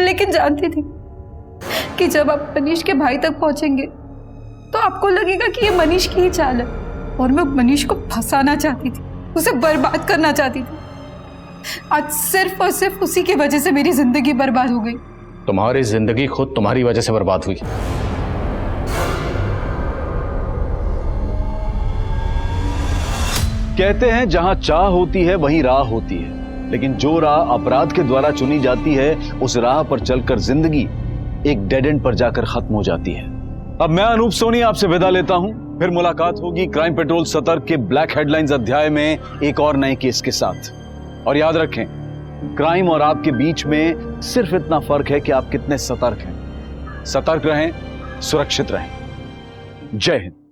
लेकिन जानती थी कि जब आप मनीष के भाई तक पहुंचेंगे तो आपको लगेगा कि ये मनीष की ही चाल है, और मैं मनीष को फंसाना चाहती थी, उसे बर्बाद करना चाहती थी। आज सिर्फ और सिर्फ उसी की वजह से मेरी जिंदगी बर्बाद हो गई। तुम्हारी जिंदगी खुद तुम्हारी वजह से बर्बाद हुई। कहते हैं जहां चाह होती है वहीं राह होती है, लेकिन जो राह अपराध के द्वारा चुनी जाती है उस राह पर चलकर जिंदगी एक डेड एंड पर जाकर खत्म हो जाती है। अब मैं अनूप सोनी आपसे विदा लेता हूं, फिर मुलाकात होगी क्राइम पेट्रोल सतर्क के ब्लैक हेडलाइंस अध्याय में एक और नए केस के साथ। और याद रखें, क्राइम और आपके बीच में सिर्फ इतना फर्क है कि आप कितने सतर्क हैं। सतर्क रहें, सुरक्षित रहें। जय हिंद।